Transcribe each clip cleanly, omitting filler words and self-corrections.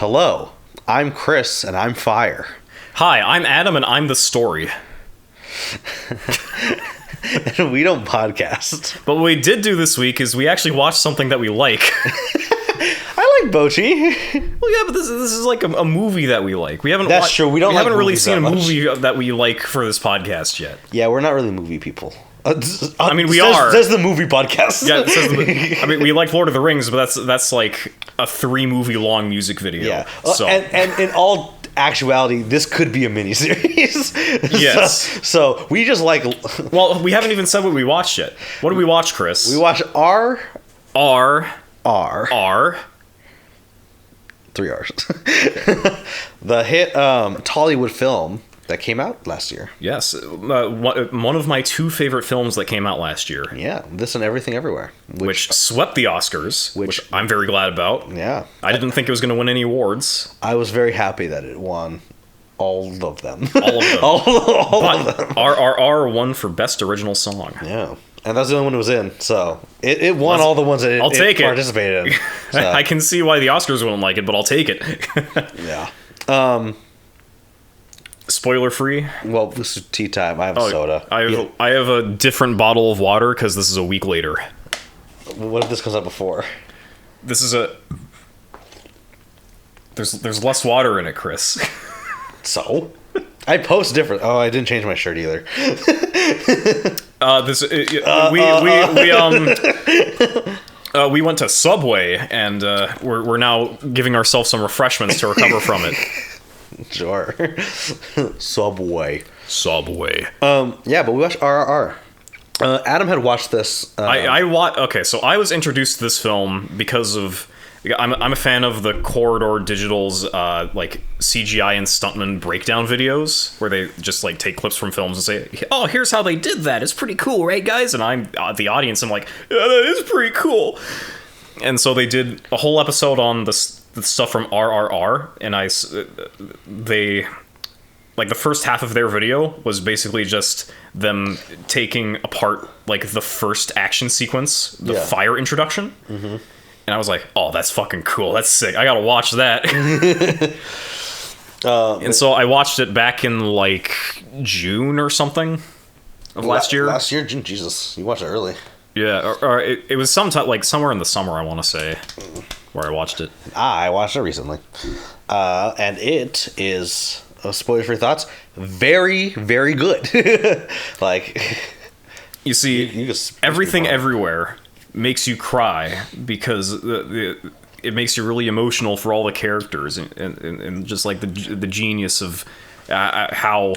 Hello, I'm Chris, and I'm Fire. Hi, I'm Adam, and I'm the story. And we don't podcast. But what we did do this week is we actually watched something that we like. I like Bochi. Well, yeah, but this is like a movie that we like. We haven't. That's true. We haven't really movies seen a that much. movie that we like for this podcast yet. Yeah, we're not really movie people. I mean, we are. Says the movie podcast. Yeah, it says I mean, we like Lord of the Rings, but that's like a 3-movie long music video. Yeah. So. And in all actuality, this could be a miniseries. Yes. So we just like. Well, we haven't even said what we watched yet. What did we watch, Chris? We watched R. 3 R's. The hit Tollywood film that came out last year. Yes, one of my 2 favorite films that came out last year. Yeah, This and Everything Everywhere. Which swept the Oscars, which I'm very glad about. Yeah. I didn't think it was going to win any awards. I was very happy that it won all of them. All of them. all of them. RRR won for Best Original Song. Yeah. And that's the only one it was in, so it won all the ones that it participated in. So. I can see why the Oscars won't like it, but I'll take it. Yeah. Spoiler free. Well, this is tea time. I have a soda. I have a different bottle of water because this is a week later. What if this comes out before? This is a. There's less water in it, Chris. So? I post different. Oh, I didn't change my shirt either. We went to Subway and we're now giving ourselves some refreshments to recover from it. Sure. Subway. Yeah, but we watched RRR. Adam had watched this. Okay, so I was introduced to this film because of I'm a fan of the Corridor Digital's like CGI and stuntman breakdown videos where they just like take clips from films and say, "Oh, here's how they did that. It's pretty cool, right, guys?" And I'm the audience. I'm like, "Yeah, that is pretty cool." And so they did a whole episode on the stuff from RRR, and they like the first half of their video was basically just them taking apart like the first action sequence, the fire introduction. Mm-hmm. And I was like, oh, that's fucking cool. That's sick. I gotta watch that. And so I watched it back in like June or something of last year. Last year, June. Jesus, you watched it early. Yeah, or it was sometime like somewhere in the summer, I want to say, where I watched it. I watched it recently. And it is, spoiler-free thoughts, very, very good. Like, you see, you Everything Everywhere makes you cry because it makes you really emotional for all the characters and just like the genius of how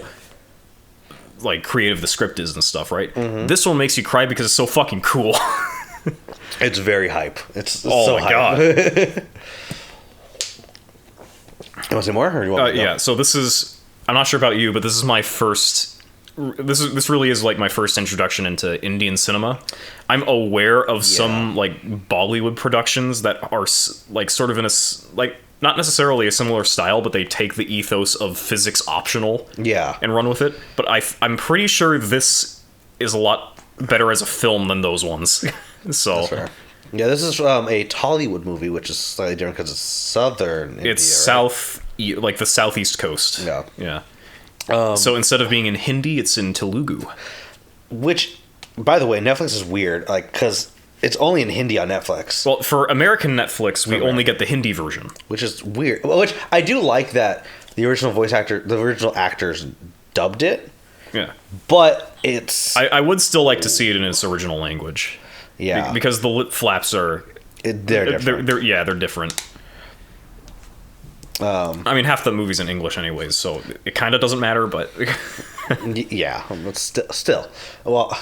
like creative the script is and stuff, right? Mm-hmm. This one makes you cry because it's so fucking cool. It's very hype. It's oh so my hype. God. You want to say more? Or you want Yeah, so this is, I'm not sure about you, but this is my first. This really is like my first introduction into Indian cinema. I'm aware of some like Bollywood productions that are like sort of in a like not necessarily a similar style, but they take the ethos of physics optional and run with it. But I'm pretty sure this is a lot better as a film than those ones. So that's fair. Yeah, this is a Tollywood movie, which is slightly different because it's southern India, it's south, like the southeast coast. Yeah. So instead of being in Hindi, it's in Telugu. Which, by the way, Netflix is weird, like, because it's only in Hindi on Netflix. Well, for American Netflix, we only get the Hindi version. Which is weird. Well, which I do like that the original actors dubbed it. Yeah. But it's... I would still like to see it in its original language. Yeah. Because the lip flaps are... They're different. They're different. I mean, half the movie's in English anyways, so it kind of doesn't matter, but... Yeah, but still. Well,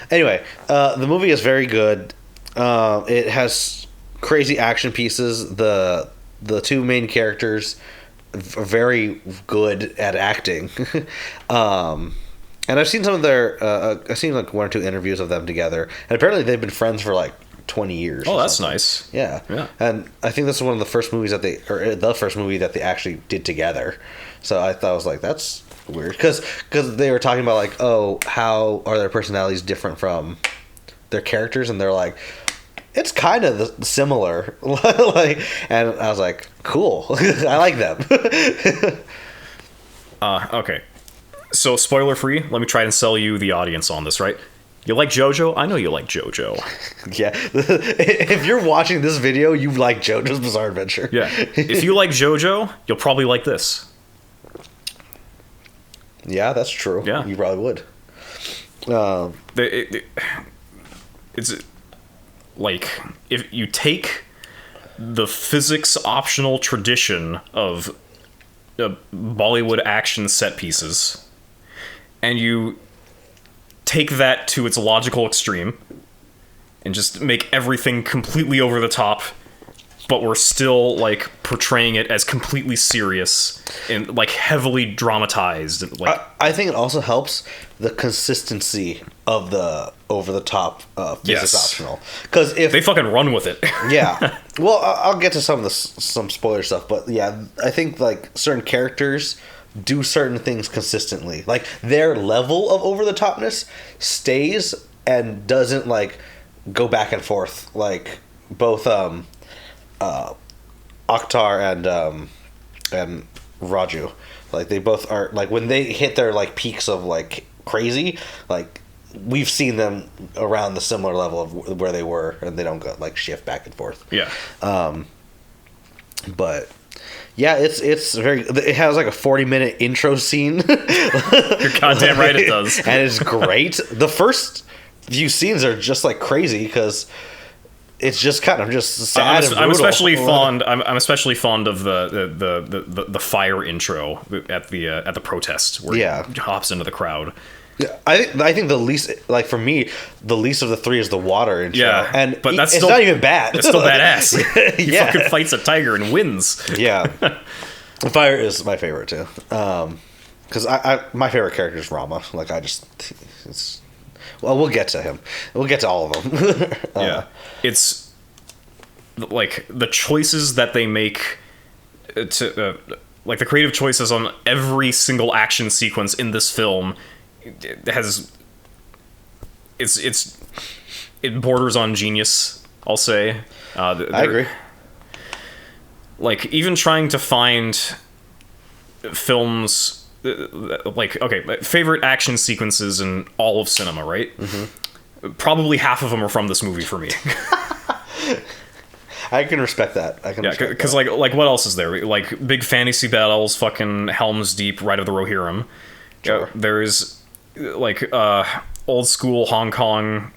anyway, the movie is very good. It has crazy action pieces. The 2 main characters are very good at acting. And I've seen some of their... I've seen like 1 or 2 interviews of them together, and apparently they've been friends for like 20 years. Oh, that's nice. Yeah. And I think this is one of the first movies that the first movie that they actually did together. So I thought, I was like, that's weird. Because they were talking about like, oh, how are their personalities different from their characters? And they're like, it's kind of similar. Like, and I was like, cool. I like them. Okay. So, spoiler free, let me try and sell you, the audience, on this, right? You like JoJo? I know you like JoJo. Yeah. If you're watching this video, you like JoJo's Bizarre Adventure. Yeah. If you like JoJo, you'll probably like this. Yeah, that's true. Yeah. You probably would. It's like, if you take the physics optional tradition of Bollywood action set pieces and you take that to its logical extreme and just make everything completely over the top, but we're still like portraying it as completely serious and like heavily dramatized. Like, I think it also helps the consistency of the over the top physics optional, because if they fucking run with it. Yeah, well, I'll get to some spoiler stuff, but yeah, I think like certain characters do certain things consistently. Like their level of over the topness stays and doesn't like go back and forth. Like both Akhtar and Raju, like they both are like when they hit their like peaks of like crazy, like we've seen them around the similar level of where they were, and they don't go like shift back and forth. Yeah. But yeah, it's very. It has like a 40-minute intro scene. You're goddamn right it does, and it's great. The first few scenes are just like crazy because it's just kind of just sad and brutal. I'm especially fond. I'm especially fond of the fire intro at the protest where he hops into the crowd. Yeah, I think the least, like for me, the least of the three is the water intro. Yeah, but it's still not even bad. It's still badass. He fucking fights a tiger and wins. Yeah, fire is my favorite too. Because my favorite character is Rama. Like well, we'll get to him. We'll get to all of them. Yeah, it's like the choices that they make to like the creative choices on every single action sequence in this film. It borders on genius, I'll say. I agree. Like, even trying to find films like, okay, favorite action sequences in all of cinema, right? Mm-hmm. Probably half of them are from this movie for me. I can respect that. Because like what else is there? Like big fantasy battles, fucking Helm's Deep, Ride of the Rohirrim. Sure. There's like old school Hong Kong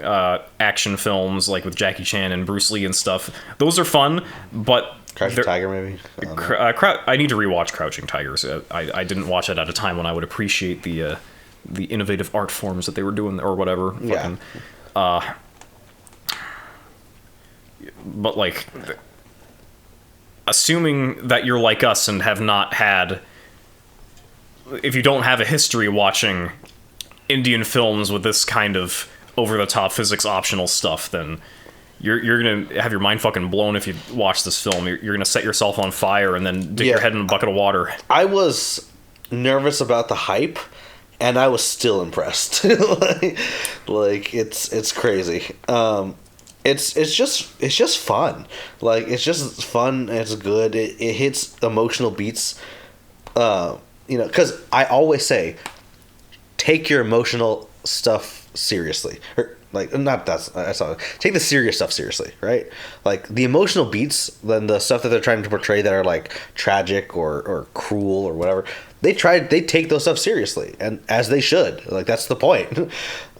action films, like with Jackie Chan and Bruce Lee and stuff. Those are fun, but Crouching Tiger, maybe. I need to rewatch Crouching Tigers. I didn't watch it at a time when I would appreciate the innovative art forms that they were doing or whatever. Yeah. But like, assuming that you're like us and have not had, if you don't have a history watching Indian films with this kind of over-the-top physics optional stuff, then you're gonna have your mind fucking blown if you watch this film. You're gonna set yourself on fire and then dig your head in a bucket of water. I was nervous about the hype, and I was still impressed. like it's crazy. It's just fun. Like it's just fun. It's good. It hits emotional beats. Because I always say, take your emotional stuff seriously. Or, like, not that's take the serious stuff seriously, right? Like the emotional beats, then the stuff that they're trying to portray that are like tragic or cruel or whatever. They take those stuff seriously, and as they should. Like that's the point.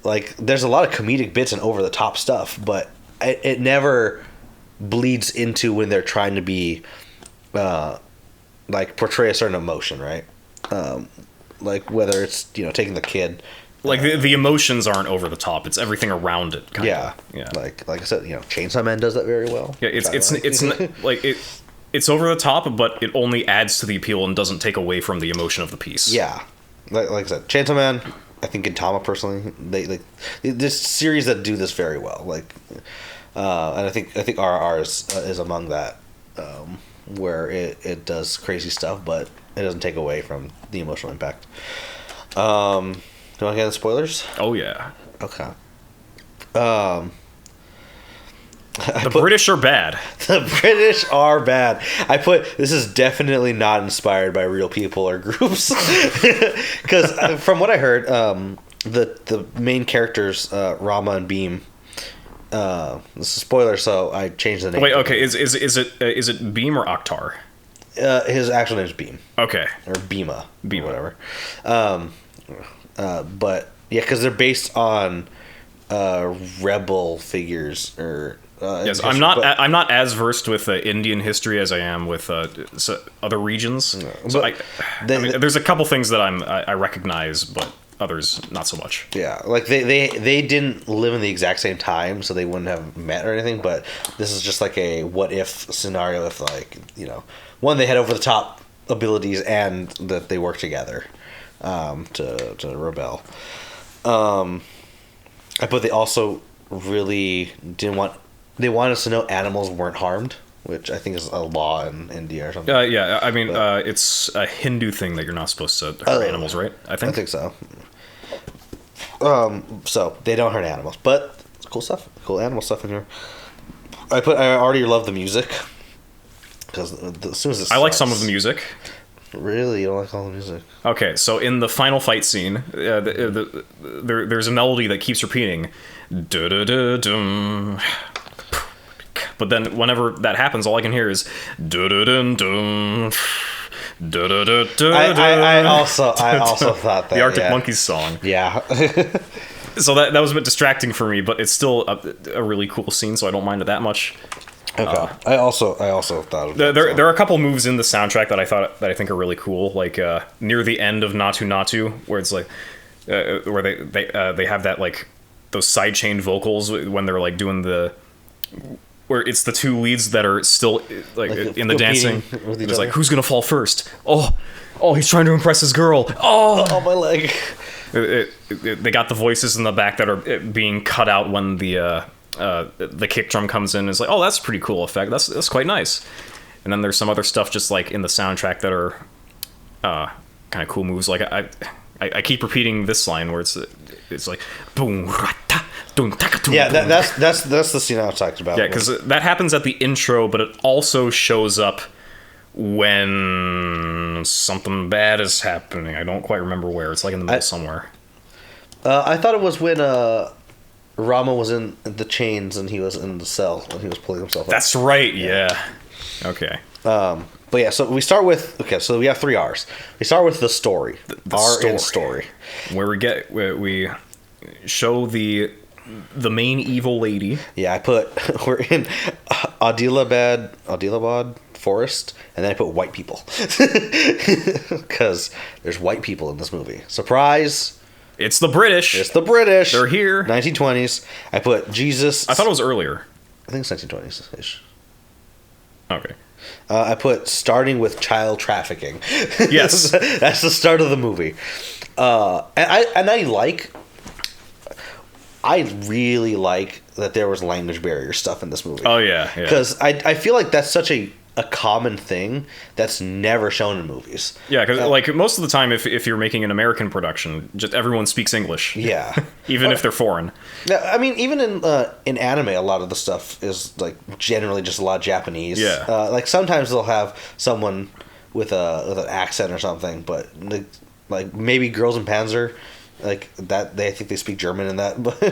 Like there's a lot of comedic bits and over the top stuff, but it never bleeds into when they're trying to be like portray a certain emotion, right? Like whether it's taking the kid, like the emotions aren't over the top. It's everything around it. Yeah. Like I said, Chainsaw Man does that very well. Yeah, it's over the top, but it only adds to the appeal and doesn't take away from the emotion of the piece. Yeah, like I said, Chainsaw Man. I think Gintama personally, they this series that do this very well. Like, and I think RRR is among that, where it does crazy stuff, but it doesn't take away from the emotional impact. Do you want to get into spoilers? Oh yeah. Okay. The British are bad. The British are bad. This is definitely not inspired by real people or groups. Because from what I heard, the main characters, Rama and Bheem. This is a spoiler, so I changed the name. Wait, okay, is it Bheem or Akhtar? His actual name is Bheem. Okay. Or Bheema. Bheema. Or whatever. But yeah, because they're based on rebel figures or. Yes, I'm not as versed with Indian history as I am with other regions. So there's a couple things that I recognize, but others not so much. Yeah, like they didn't live in the exact same time, so they wouldn't have met or anything. But this is just like a what if scenario if one, they had over the top abilities and that they work together to rebel. But they also really didn't want. They wanted us to know animals weren't harmed, which I think is a law in India or something. Yeah, I mean, it's a Hindu thing that you're not supposed to hurt animals, right? I think so. So they don't hurt animals, but it's cool stuff, cool animal stuff in here. I already love the music because as soon as it I like some of the music. Really, you don't like all the music? Okay, so in the final fight scene, there's a melody that keeps repeating. Da-da-da-dum. But then whenever that happens, all I can hear is da-da-dun-dun. I also thought that the Arctic Monkeys song. Yeah. So that was a bit distracting for me, but it's still a really cool scene, so I don't mind it that much. Okay. I also thought there are a couple moves in the soundtrack that I think are really cool, like near the end of Naatu, where it's like where they have that like those sidechain vocals when they're like doing where it's the two leads that are still like in the dancing. It's like, who's gonna fall first? Oh, he's trying to impress his girl. Oh, my leg. They got the voices in the back that are being cut out when the kick drum comes in. It's like, oh, that's a pretty cool effect. That's quite nice. And then there's some other stuff just like in the soundtrack that are kind of cool moves. Like I keep repeating this line where it's like boom rata. Yeah, that's the scene I was talking about. Yeah, because that happens at the intro, but it also shows up when something bad is happening. I don't quite remember where. It's like in the middle somewhere. I thought it was when Rama was in the chains and he was in the cell when he was pulling himself up. That's right. Yeah. Okay. But yeah, so we start with so we have 3 R's. We start with the story. The story. Where we show the main evil lady. Yeah, we're in Adilabad forest, and then I put white people because there's white people in this movie. Surprise! It's the British. They're here. 1920s. I put Jesus. I thought it was earlier. I think it's 1920s ish. Okay. I put starting with child trafficking. Yes, that's the start of the movie. I really like that there was language barrier stuff in this movie. Oh yeah, because I feel like that's such a common thing that's never shown in movies. Yeah, because like most of the time, if you're making an American production, just everyone speaks English. Yeah, even if they're foreign. I mean, even in anime, a lot of the stuff is like generally just a lot of Japanese. Yeah, like sometimes they'll have someone with an accent or something, but like maybe Girls in Panzer. Like that, I think they speak German in that, but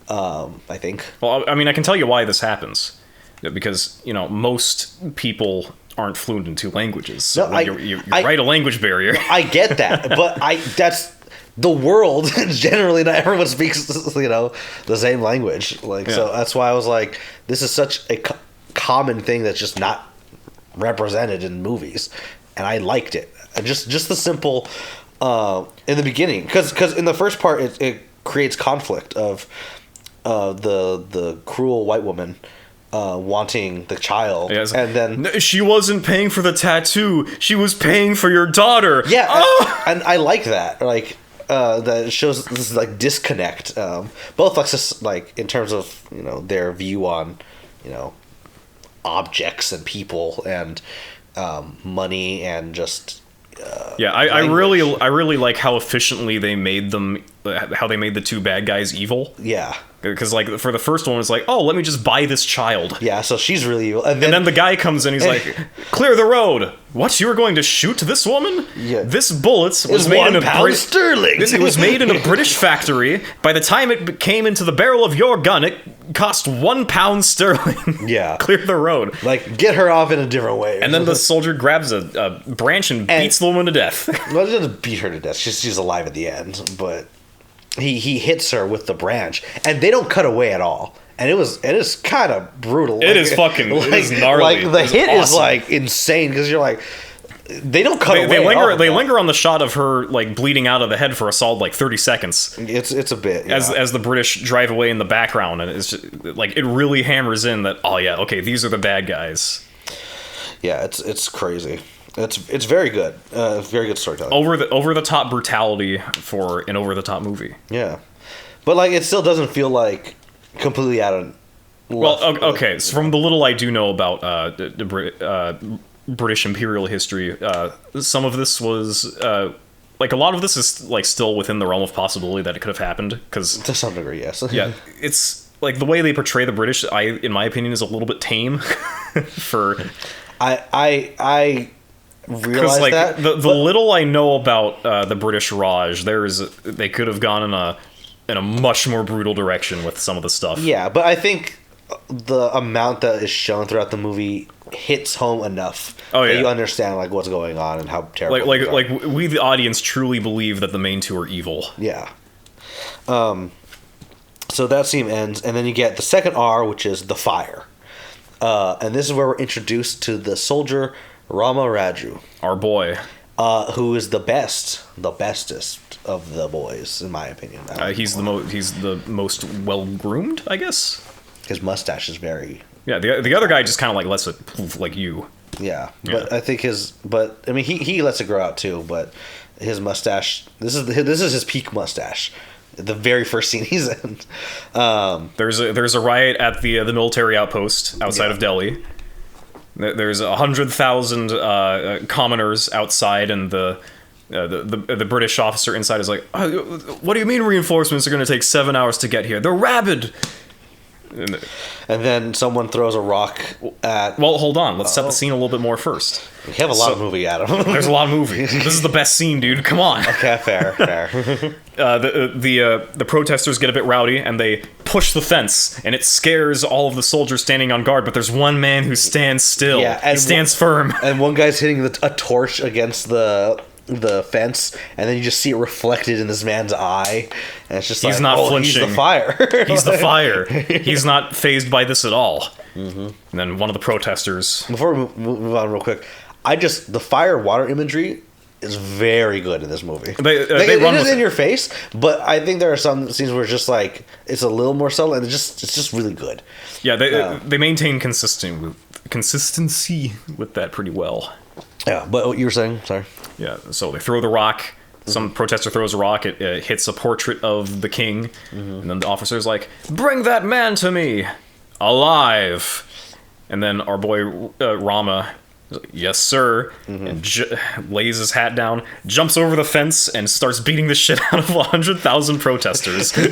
I think. Well, I mean, I can tell you why this happens, because most people aren't fluent in 2 languages. So no, you write a language barrier. I get that, but that's the world. Generally, not everyone speaks the same language. Like so, that's why I was like, this is such a common thing that's just not represented in movies, and I liked it. Just the simple. In the beginning, because in the first part it creates conflict of the cruel white woman wanting the child, and then she wasn't paying for the tattoo; she was paying for your daughter. Yeah, and I like that. Like that shows this like disconnect. Both like in terms of their view on objects and people and money and just. I really like how efficiently they made them how they made the two bad guys evil. Yeah. Because, like, for the first one, it's like, oh, let me just buy this child. Yeah, so she's really evil. And then the guy comes in, he's like, clear the road. What, you were going to shoot this woman? Yeah. This bullet was made in £1 sterling. It was made in a British factory. By the time it came into the barrel of your gun, it cost £1 sterling. Yeah. Clear the road. Like, get her off in a different way. And then the soldier grabs a branch and beats the woman to death. Well, he doesn't beat her to death. She's alive at the end, but he hits her with the branch, and they don't cut away at all. And it is kind of brutal. It is fucking it is gnarly. Like, the hit awesome. is like insane because you're like, they don't cut away. They linger on the shot of her like bleeding out of the head for a solid like 30 seconds. It's a bit, yeah. As the British drive away in the background, and it's just, like, it really hammers in that, oh yeah, okay, these are the bad guys. Yeah, it's crazy. It's very good. Very good storytelling. Over the top brutality for an over the top movie. Yeah, but like it still doesn't feel like completely out of. Well, okay. So from the little I do know about the British imperial history, some of this was like a lot of this is like still within the realm of possibility that it could have happened, because to some degree, yes. Yeah, it's like the way they portray the British, in my opinion, is a little bit tame. For I realize like that the little I know about the British Raj, they could have gone in a much more brutal direction with some of the stuff. Yeah, but I think the amount that is shown throughout the movie hits home enough that you understand like what's going on and how terrible. Like we the audience truly believe that the main two are evil. Yeah. So that scene ends, and then you get the second R, which is the fire, and this is where we're introduced to the soldier Rama Raju, our boy, who is the bestest of the boys, in my opinion. He's the most well groomed, I guess. His mustache is very. Yeah, the other guy just kind of like lets it poof, like you. Yeah, but I think I mean he lets it grow out too, but his mustache. This is his peak mustache. The very first scene he's in. There's a riot at the military outpost outside of Delhi. There's 100,000 commoners outside, and the British officer inside is like, oh, "What do you mean reinforcements are going to take 7 hours to get here? They're rabid." And then someone throws a rock at... Well, hold on. Let's set the scene a little bit more first. We have a lot of movie, Adam. There's a lot of movie. This is the best scene, dude. Come on. Okay, fair. The protesters get a bit rowdy, and they push the fence, and it scares all of the soldiers standing on guard, but there's one man who stands still. Yeah, he stands firm. And one guy's hitting a torch against the fence, and then you just see it reflected in this man's eye, and it's just he's not flinching. He's the fire. He's the fire. He's not fazed by this at all. Mm-hmm. And then one of the protesters. Before we move on real quick, the fire water imagery is very good in this movie. They it run is in your face, but I think there are some scenes where it's just like it's a little more subtle, and it's just really good. Yeah, they maintain consistency with that pretty well. Yeah, but what you were saying, sorry. Yeah, so they throw the rock. Some protester throws a rock. It hits a portrait of the king. Mm-hmm. And then the officer's like, "Bring that man to me. Alive." And then our boy Rama is like, "Yes, sir." Mm-hmm. And lays his hat down, jumps over the fence, and starts beating the shit out of 100,000 protesters. Yeah,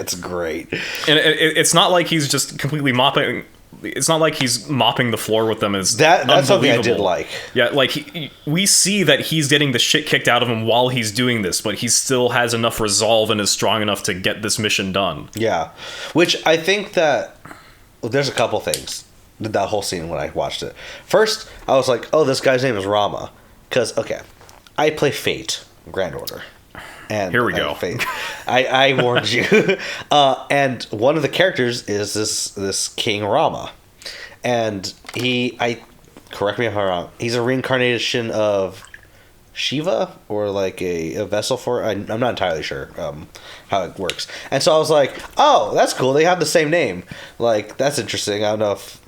it's great. And it's not like he's just completely mopping... It's not like he's mopping the floor with them. That's something I did like. Yeah, like we see that he's getting the shit kicked out of him while he's doing this, but he still has enough resolve and is strong enough to get this mission done. Yeah, which I think that there's a couple things with that whole scene when I watched it. First, I was like, "Oh, this guy's name is Rama," because I play Fate Grand Order. And here we go. I warned you. And one of the characters is this King Rama, and correct me if I'm wrong. He's a reincarnation of Shiva, or like a vessel for. I'm not entirely sure how it works. And so I was like, oh, that's cool. They have the same name. Like, that's interesting. I don't know if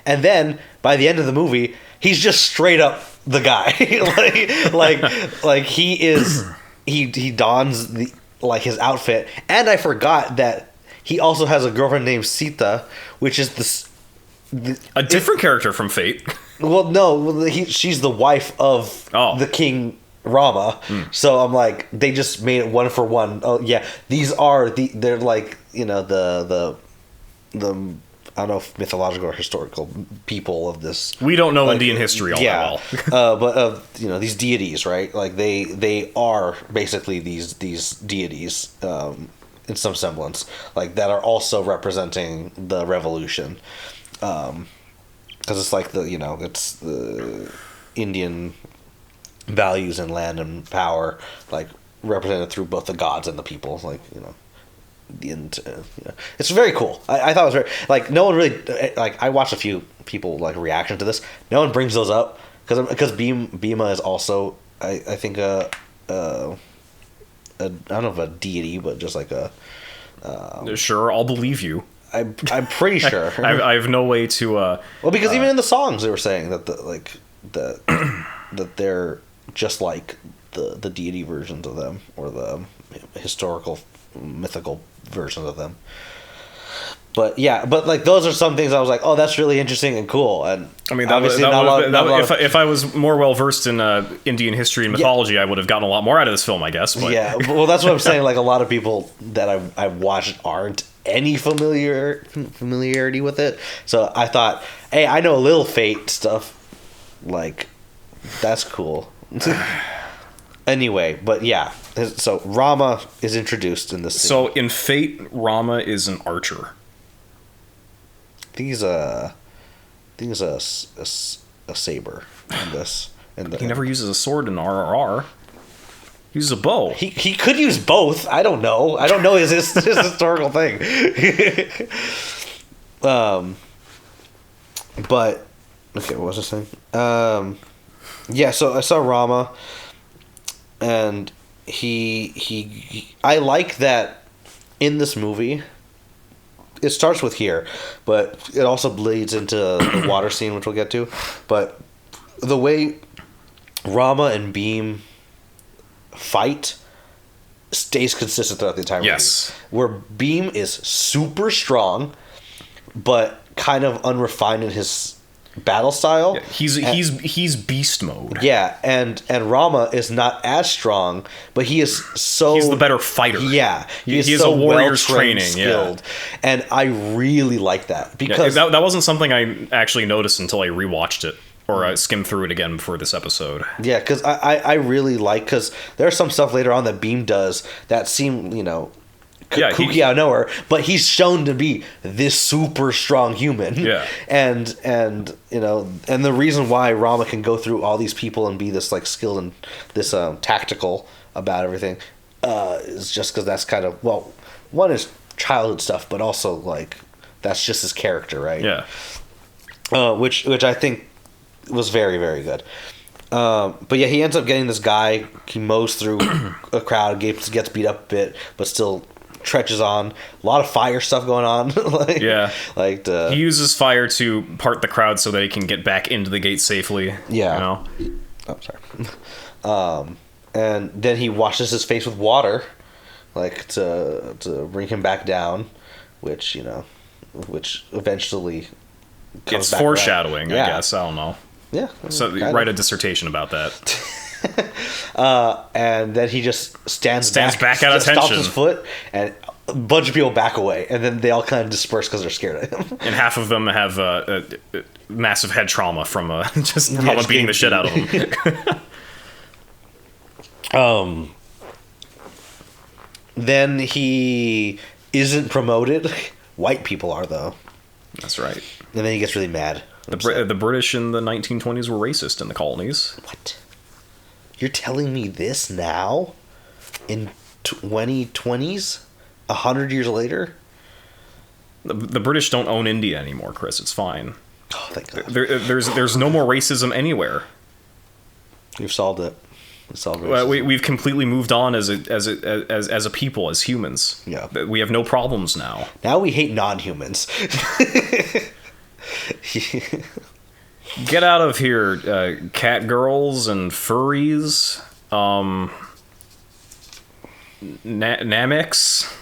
And then by the end of the movie, he's just straight up the guy. like he is. He dons his outfit, and I forgot that he also has a girlfriend named Sita, which is a different character from Fate. Well, no, she's the wife of the king Rama. So I'm like, they just made it one for one. Oh yeah, these are they're like, you know, the I don't know if mythological or historical people of this. We don't know Indian history all that well. But you know, these deities, right? Like they are basically these deities in some semblance, like that are also representing the revolution, because it's like it's the Indian values and land and power, like represented through both the gods and the people, like it's very cool. I thought it was very, like, no one really, like, I watched a few people like reaction to this. No one brings those up because Bheema is also I think I don't know if a deity, but just like a sure, I'll believe you. I'm pretty sure. I have no way to well, because even in the songs they were saying that that they're just like the deity versions of them, or the historical mythical versions of them. But yeah, like those are some things I was like, oh, that's really interesting and cool. And I mean, if I was more well versed in Indian history and mythology, I would have gotten a lot more out of this film, I guess. But. Yeah, well, that's what I'm saying. Like, a lot of people that I've watched aren't any familiarity with it. So I thought, hey, I know a little Fate stuff. Like, that's cool. Anyway, but yeah, so Rama is introduced in this scene. So in Fate, Rama is an archer. I think he's a saber in this. He never uses a sword in RRR. He uses a bow. He could use both. I don't know. I don't know his historical thing. But okay, what was I saying? Yeah, so I saw Rama, and I like that in this movie. It starts with here, but it also bleeds into the water scene, which we'll get to. But the way Rama and Bheem fight stays consistent throughout the entire movie. Yes. Where Bheem is super strong, but kind of unrefined in his battle style. Yeah, he's beast mode. Yeah, and Rama is not as strong, but he is so... He's the better fighter. Yeah. He is so a warrior's training. Skilled. Yeah. And I really like that, because... Yeah, that wasn't something I actually noticed until I rewatched it, or I skimmed through it again before this episode. Yeah, because I really like... Because there's some stuff later on that Bheem does that seem, kooky out of nowhere, but he's shown to be this super strong human. Yeah. And the reason why Rama can go through all these people and be this like skilled and this tactical about everything is just because that's kind of, well, one is childhood stuff, but also like that's just his character, right? Yeah. Which I think was very, very good. But yeah, he ends up getting this guy. He mows through a crowd, gets beat up a bit, but still trenches on. A lot of fire stuff going on. He uses fire to part the crowd so that he can get back into the gate safely. Yeah. Oh, sorry. And then he washes his face with water, like to bring him back down, which eventually comes it's back foreshadowing, around. I guess. I don't know. Yeah. So write a dissertation about that. And then he just stands back at attention, stomps his foot, and a bunch of people back away, and then they all kind of disperse because they're scared of him. And half of them have massive head trauma from just Rama beating the shit out of them. Then he isn't promoted. White people are, though. That's right. And then he gets really mad. The British in the 1920s were racist in the colonies. What? You're telling me this now? In 2020s? 100 years later? The British don't own India anymore, Chris. It's fine. Oh, thank God. There's no more racism anywhere. We've solved it. We've completely moved on as a people, as humans. Yeah. We have no problems now. Now we hate non-humans. Get out of here, cat girls and furries. Namex.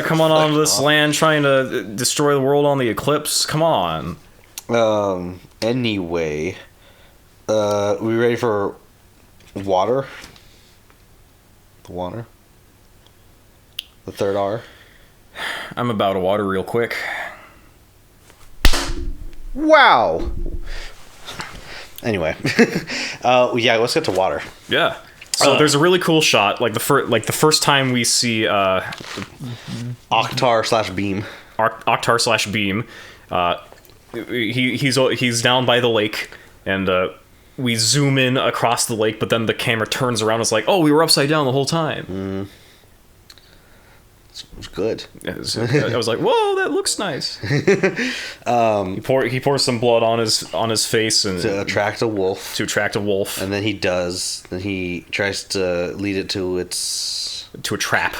Come on this land trying to destroy the world on the eclipse. Come on. Anyway, we ready for water? The water? The third R? I'm about to water real quick. Wow! Anyway. Yeah, let's get to water. Yeah. So there's a really cool shot, like the first time we see Octar/Bheem. Octar/Bheem. He's down by the lake, and we zoom in across the lake, but then the camera turns around and it's like, oh, we were upside down the whole time. It was good. I was like, whoa, that looks nice. He pours some blood on his face and to attract a wolf. And then he does. Then he tries to lead it to a trap.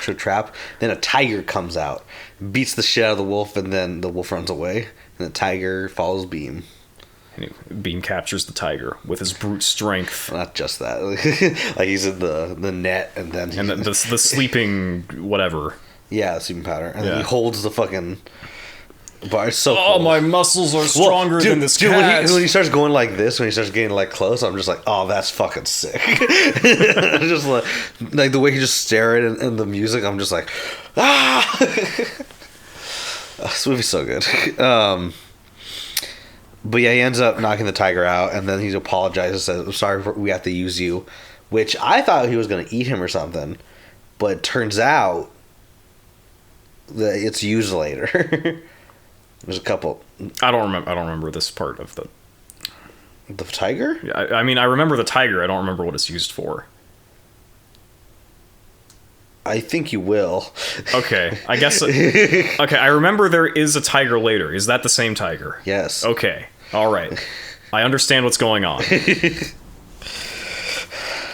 Then a tiger comes out, beats the shit out of the wolf, and then the wolf runs away. And the tiger follows Bheem. And Bheem captures the tiger with his brute strength. Not just that, like he's in the net, and then the sleeping whatever. Yeah, the sleeping powder, and then he holds the fucking bar. It's so cool. Cool. My muscles are stronger than this cat. When he starts going like this, when he starts getting like close, I'm just like, oh, that's fucking sick. Just like the way he just stared and the music, I'm just like, ah. This movie's so good. But yeah, he ends up knocking the tiger out, and then he apologizes and says, I'm sorry, we have to use you. Which I thought he was going to eat him or something. But it turns out that it's used later. There's a couple. I don't remember this part of the tiger? Yeah, I mean, I remember the tiger. I don't remember what it's used for. I think you will. Okay, I guess. Okay, I remember there is a tiger later. Is that the same tiger? Yes. Okay. All right. I understand what's going on.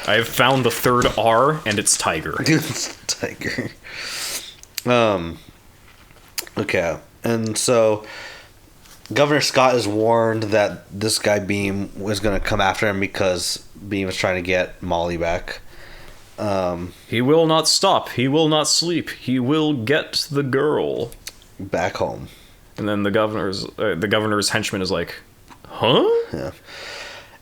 I have found the third R, and it's tiger. It's tiger. Okay, and so Governor Scott is warned that this guy Bheem was going to come after him because Bheem is trying to get Molly back. He will not stop. He will not sleep. He will get the girl back home. And then the governor's henchman is like, huh? Yeah.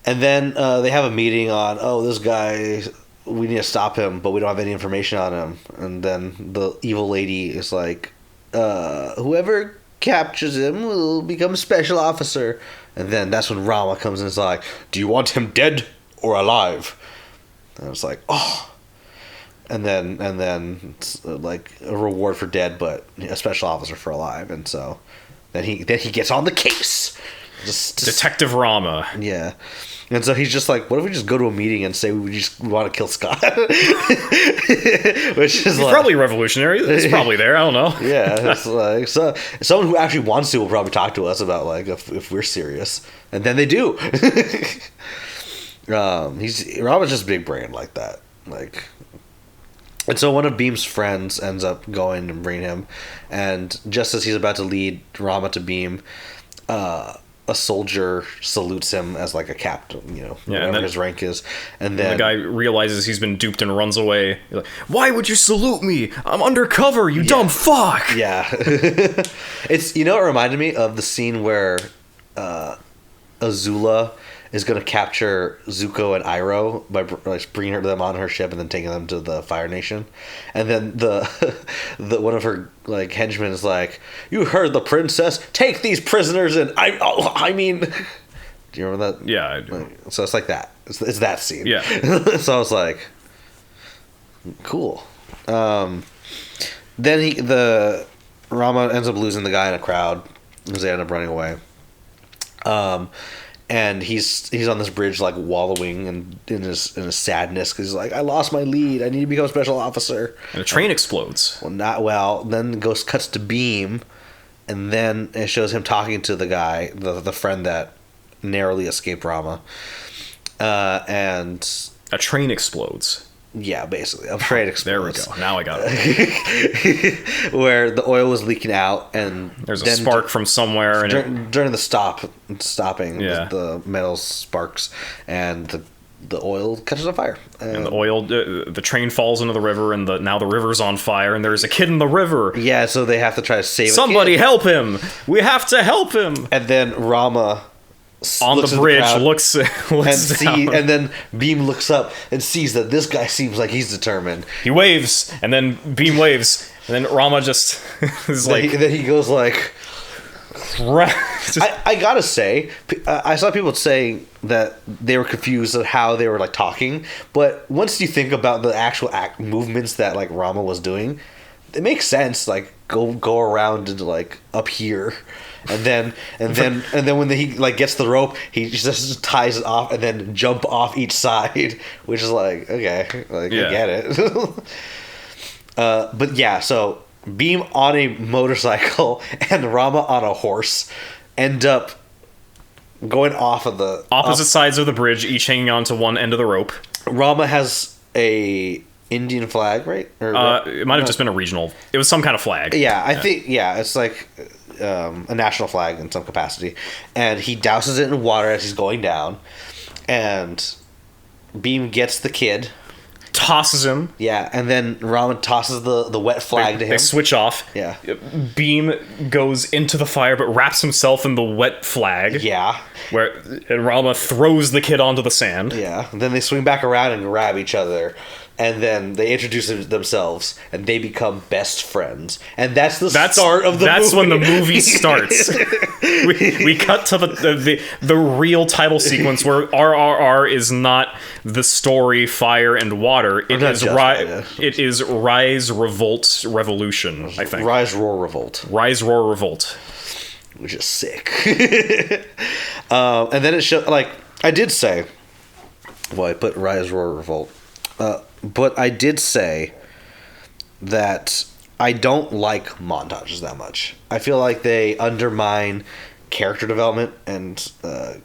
And then they have a meeting on, this guy, we need to stop him, but we don't have any information on him. And then the evil lady is like, whoever captures him will become a special officer. And then that's when Rama comes in and is like, do you want him dead or alive? And it's like, oh. And then it's like a reward for dead, but a special officer for alive. And so then he gets on the case. Just Detective Rama. Yeah. And so he's just like, what if we just go to a meeting and say we want to kill Scott? Which is probably revolutionary. It's probably there. I don't know. Yeah. It's like, so someone who actually wants to will probably talk to us about like if we're serious. And then they do. Rama's just big brain like that. Like, and so one of Bheem's friends ends up going and bringing him, and just as he's about to lead Rama to Bheem, a soldier salutes him as like a captain, whatever his rank is, and then the guy realizes he's been duped and runs away. He's like, why would you salute me? I'm undercover, you dumb fuck. Yeah. It's, it reminded me of the scene where Azula is going to capture Zuko and Iroh by bringing them on her ship and then taking them to the Fire Nation. And then the one of her like henchmen is like, "You heard the princess. Take these prisoners." And I mean, do you remember that? Yeah, I do. So it's like that. It's that scene. Yeah. So I was like, cool. Then Rama ends up losing the guy in a crowd because they end up running away. And he's on this bridge like wallowing in his sadness because he's like, I lost my lead. I need to become a special officer. And a train explodes. Well, not well. Then cuts to Bheem, and then it shows him talking to the guy, the friend that narrowly escaped Rama. And a train explodes. Yeah, basically. A train explodes. There we go. Now I got it. Where the oil was leaking out, and there's a spark from somewhere. And during the stopping, the metal sparks, and the oil catches on fire. And the oil, the train falls into the river, and now the river's on fire, and there's a kid in the river. Yeah, so they have to try to save somebody. Help him! We have to help him! And then Rama on the bridge, looks and down. and then Bheem looks up and sees that this guy seems like he's determined. He waves, and then Bheem waves, and then Rama just is like. Then he goes like. I gotta say, I saw people saying that they were confused at how they were like talking, but once you think about the actual movements that like Rama was doing, it makes sense. Like go around and like up here, and then when he like gets the rope, he just ties it off and then jump off each side, which is like okay, like I get it. But yeah, so. Bheem on a motorcycle and Rama on a horse end up going off of the opposite sides of the bridge, each hanging on to one end of the rope. Rama has a Indian flag, right? Or, it might have just been a regional. It was some kind of flag. Yeah, I think it's like a national flag in some capacity, and he douses it in water as he's going down, and Bheem gets the kid. Tosses him. Yeah, and then Rama tosses the wet flag to him. They switch off. Yeah. Bheem goes into the fire but wraps himself in the wet flag. Yeah. And Rama throws the kid onto the sand. Yeah. And then they swing back around and grab each other. And then they introduce themselves, and they become best friends. And that's the start of the movie. That's when the movie starts. we cut to the real title sequence where RRR is not the story, fire, and water. It is Rise, Revolt, Revolution, I think. Rise, Roar, Revolt. Rise, Roar, Revolt. Which is sick. And then it showed, like, I did say, well, I put Rise, Roar, Revolt. But I did say that I don't like montages that much. I feel like they undermine character development and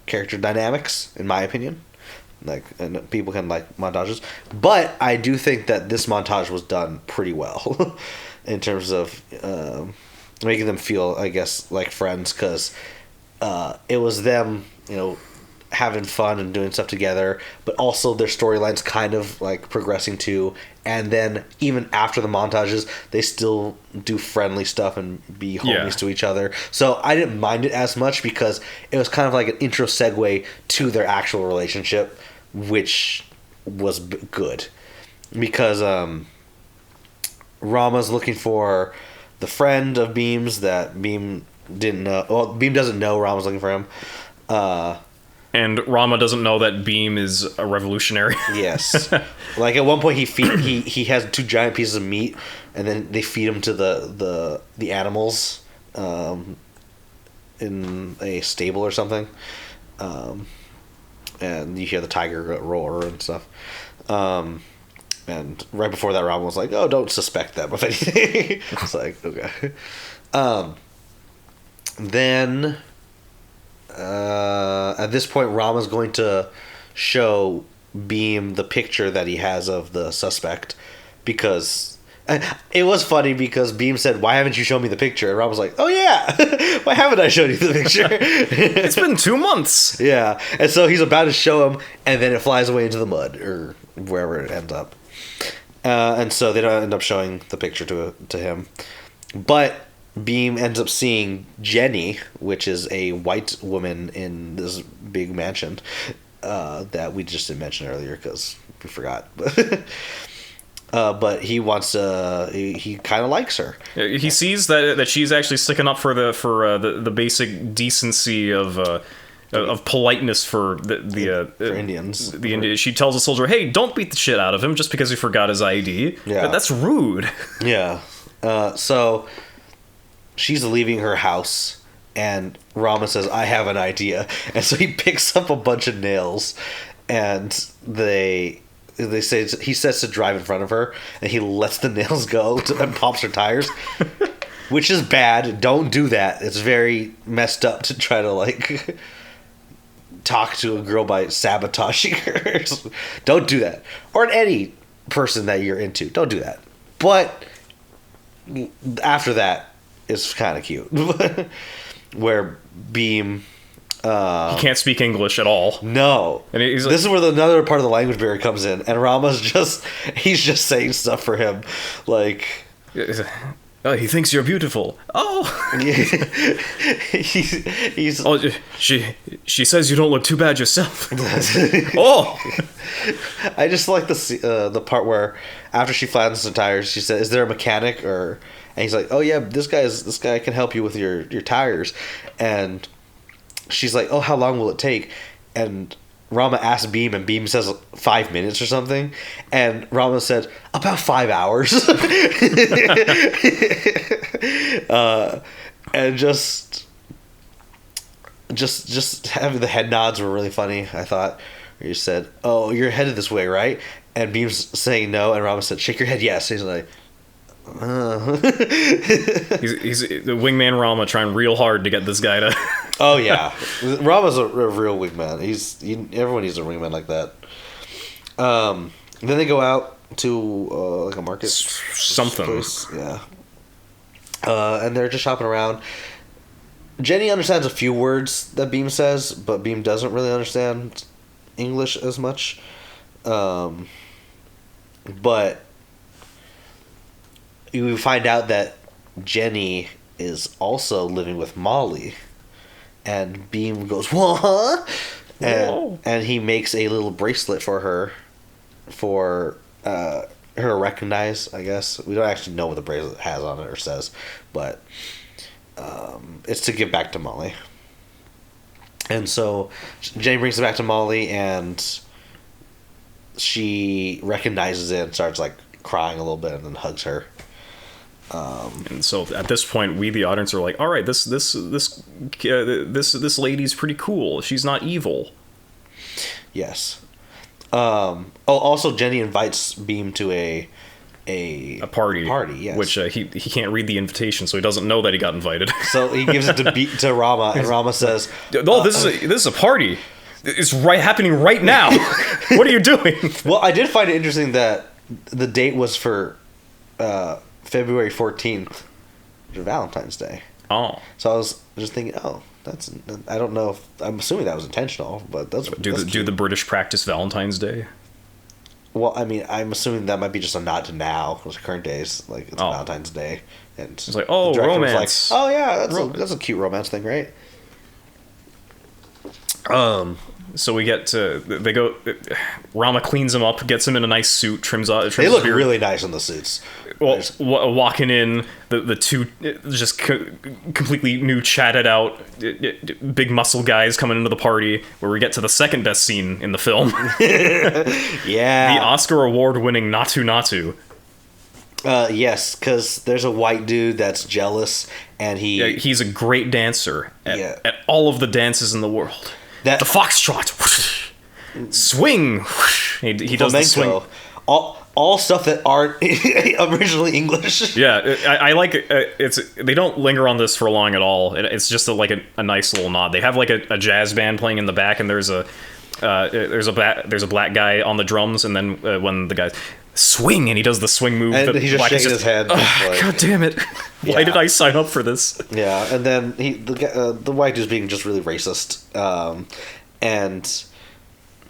character dynamics, in my opinion. Like, and people can like montages, but I do think that this montage was done pretty well in terms of making them feel, I guess, like friends, because it was them, having fun and doing stuff together, but also their storylines kind of like progressing too. And then even after the montages, they still do friendly stuff and be homies to each other. So I didn't mind it as much because it was kind of like an intro segue to their actual relationship, which was good because Rama's looking for the friend of Bheem's that Bheem didn't know. Well, Bheem doesn't know Rama's looking for him. And Rama doesn't know that Bheem is a revolutionary. Yes. Like at one point he has 2 giant pieces of meat, and then they feed him to the animals in a stable or something. And you hear the tiger roar and stuff. And right before that, Rama was like, "Oh, don't suspect them of anything." It's like, okay. Then at this point, Rama's going to show Bheem the picture that he has of the suspect, because it was funny because Bheem said, "Why haven't you shown me the picture?" And Rama was like, "Oh yeah, why haven't I shown you the picture?" It's been 2 months. Yeah, and so he's about to show him, and then it flies away into the mud or wherever it ends up. And so they don't end up showing the picture to him, but Bheem ends up seeing Jenny, which is a white woman in this big mansion that we just didn't mention earlier because we forgot. But he wants to. He kind of likes her. He sees that she's actually sticking up for the basic decency of politeness for for Indians. She tells the soldier, "Hey, don't beat the shit out of him just because he forgot his ID. Yeah, that's rude." Yeah. So she's leaving her house, and Rama says, "I have an idea." And so he picks up a bunch of nails, and they say he says to drive in front of her, and he lets the nails go and pops her tires, which is bad. Don't do that. It's very messed up to try to like talk to a girl by sabotaging her. Don't do that. Or any person that you're into. Don't do that. But after that, it's kind of cute. Where Bheem... he can't speak English at all. No. And he's this is where another part of the language barrier comes in. And Rama's he's just saying stuff for him. Like... He thinks you're beautiful. Oh. he's Oh, she says you don't look too bad yourself. Oh. I just like the part where after she flattens the tires, she said, "Is there a mechanic?" And he's like, "Oh yeah, this guy can help you with your tires." And she's like, "Oh, how long will it take?" And Rama asks Bheem, and Bheem says 5 minutes or something, and Rama said about 5 hours. And just having the head nods were really funny. I thought you said, "Oh, you're headed this way, right?" And Bheem's saying no, and Rama said, "Shake your head, yes." He's like, He's the wingman Rama trying real hard to get this guy to. Oh yeah, Rama's a real wingman. Everyone needs a wingman like that. Then they go out to like a market, something. Place. Yeah. And they're just shopping around. Jenny understands a few words that Bheem says, but Bheem doesn't really understand English as much. But we find out that Jenny is also living with Molly, and Bheem goes, "What?" And he makes a little bracelet for her, for her to recognize. I guess we don't actually know what the bracelet has on it or says, but it's to give back to Molly. And so Jenny brings it back to Molly, and she recognizes it and starts like crying a little bit, and then hugs her. And so at this point, we the audience are like, all right, this lady's pretty cool. She's not evil. Yes. Also, Jenny invites Bheem to a party. Yes. Which he can't read the invitation, so he doesn't know that he got invited. So he gives it to Rama, and Rama says, "Oh, this is a party. It's happening right now. What are you doing?" Well, I did find it interesting that the date was for February 14th, Valentine's Day. Oh. So I was just thinking, that's, I don't know if, I'm assuming that was intentional, but that's do the British practice Valentine's Day? Well, I mean, I'm assuming that might be just a nod to now, those current days, like it's Valentine's Day, and it's like, oh, romance. Like, oh yeah, that's a cute romance thing, right? So we get to, they go, Rama cleans him up, gets him in a nice suit, trims they look really nice in the suits. Well, walking in, the two just completely new, chatted out, big muscle guys coming into the party, where we get to the second best scene in the film. Yeah. The Oscar award-winning Naatu. Yes, because there's a white dude that's jealous, and he's a great dancer at all of the dances in the world. The foxtrot, swing. He does the swing. All stuff that aren't originally English. Yeah, I like it. They don't linger on this for long at all. It's just a nice little nod. They have like a jazz band playing in the back, and there's a black guy on the drums, and then when the guys swing, and he does the swing move, and he's just shaking his head. Like, God damn it! Why did I sign up for this? Yeah, and then the white dude's being just really racist, and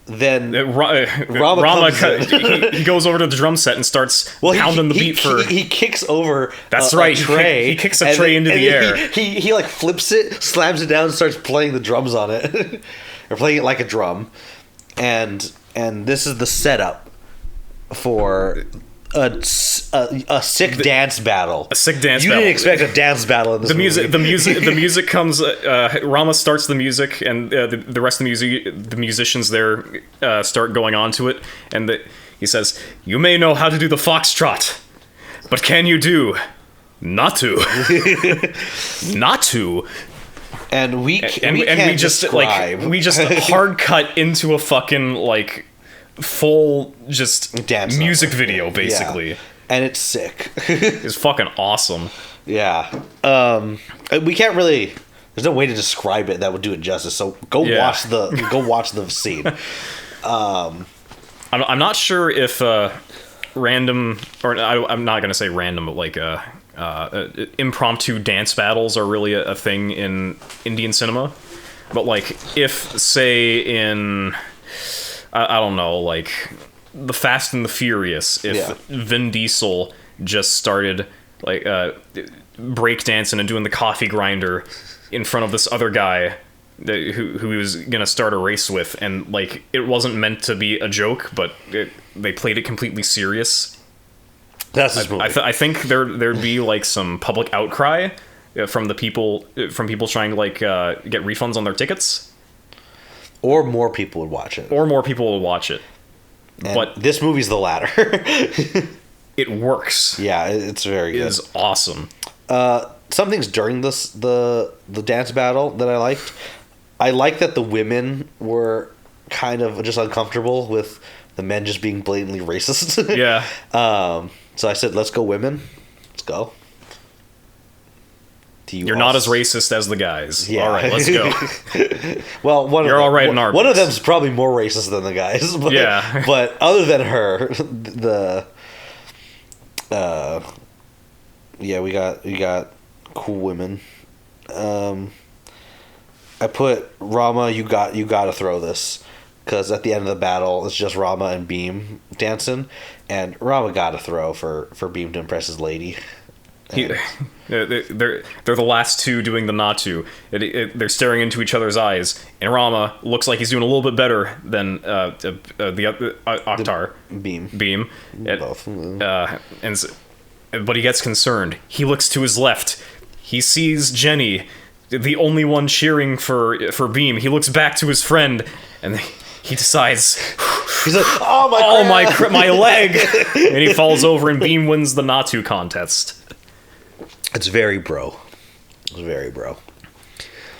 then Rama he goes over to the drum set and starts pounding the beat for. He kicks over. That's right. A tray. He kicks a tray into the air. He like flips it, slams it down, and starts playing the drums on it, or playing it like a drum, and this is the setup for a sick dance battle. A sick dance you battle. You didn't expect a dance battle in this movie. The music comes. Rama starts the music, and the rest of the musicians there start going on to it. And he says, "You may know how to do the foxtrot, but can you do Naatu?" Naatu. And we just hard cut into a fucking like full just dance music video, basically. Yeah. And it's sick. It's fucking awesome. Yeah. We can't really, there's no way to describe it that would do it justice, so go watch the scene. I'm not sure if random, or I'm not gonna say random, but like impromptu dance battles are really a thing in Indian cinema. But like if, say, in I don't know, like The Fast and the Furious, if Vin Diesel just started like breakdancing and doing the coffee grinder in front of this other guy who he was gonna start a race with, and like it wasn't meant to be a joke, but they played it completely serious. That's this movie. I think there'd be like some public outcry from people trying to like get refunds on their tickets, or more people would watch it. And but this movie's the latter. It works. Yeah, it's very good. It is awesome. Some things during the dance battle that I liked. I like that the women were kind of just uncomfortable with the men just being blatantly racist. Yeah. So I said, let's go women. Let's go. You're not as racist as the guys. Yeah. All right, let's go. Well, You're all right in our one of books. them's probably more racist than the guys. But, Yeah. But other than her, we got cool women. I put Rama. You got to throw this, because at the end of the battle, it's just Rama and Bheem dancing, and Rama got to throw for Bheem to impress his lady. They're the last two doing the Naatu. They're staring into each other's eyes, and Rama looks like he's doing a little bit better than the Akhtar. Bheem. Both. But he gets concerned. He looks to his left. He sees Jenny, the only one cheering for Bheem. He looks back to his friend, and he decides, he's like, "Oh my leg!" And he falls over, and Bheem wins the Naatu contest. It's very bro. It's very bro.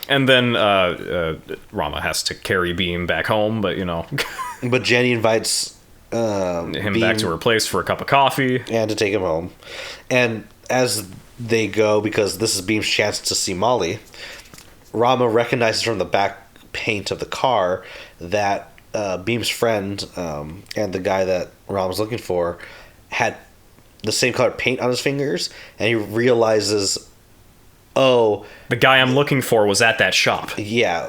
And then Rama has to carry Bheem back home, but But Jenny invites him Bheem back to her place for a cup of coffee and to take him home. And as they go, because this is Bheem's chance to see Molly, Rama recognizes from the back paint of the car that Bheem's friend and the guy that Rama's looking for had the same color paint on his fingers, and he realizes, oh, the guy I'm looking for was at that shop. Yeah,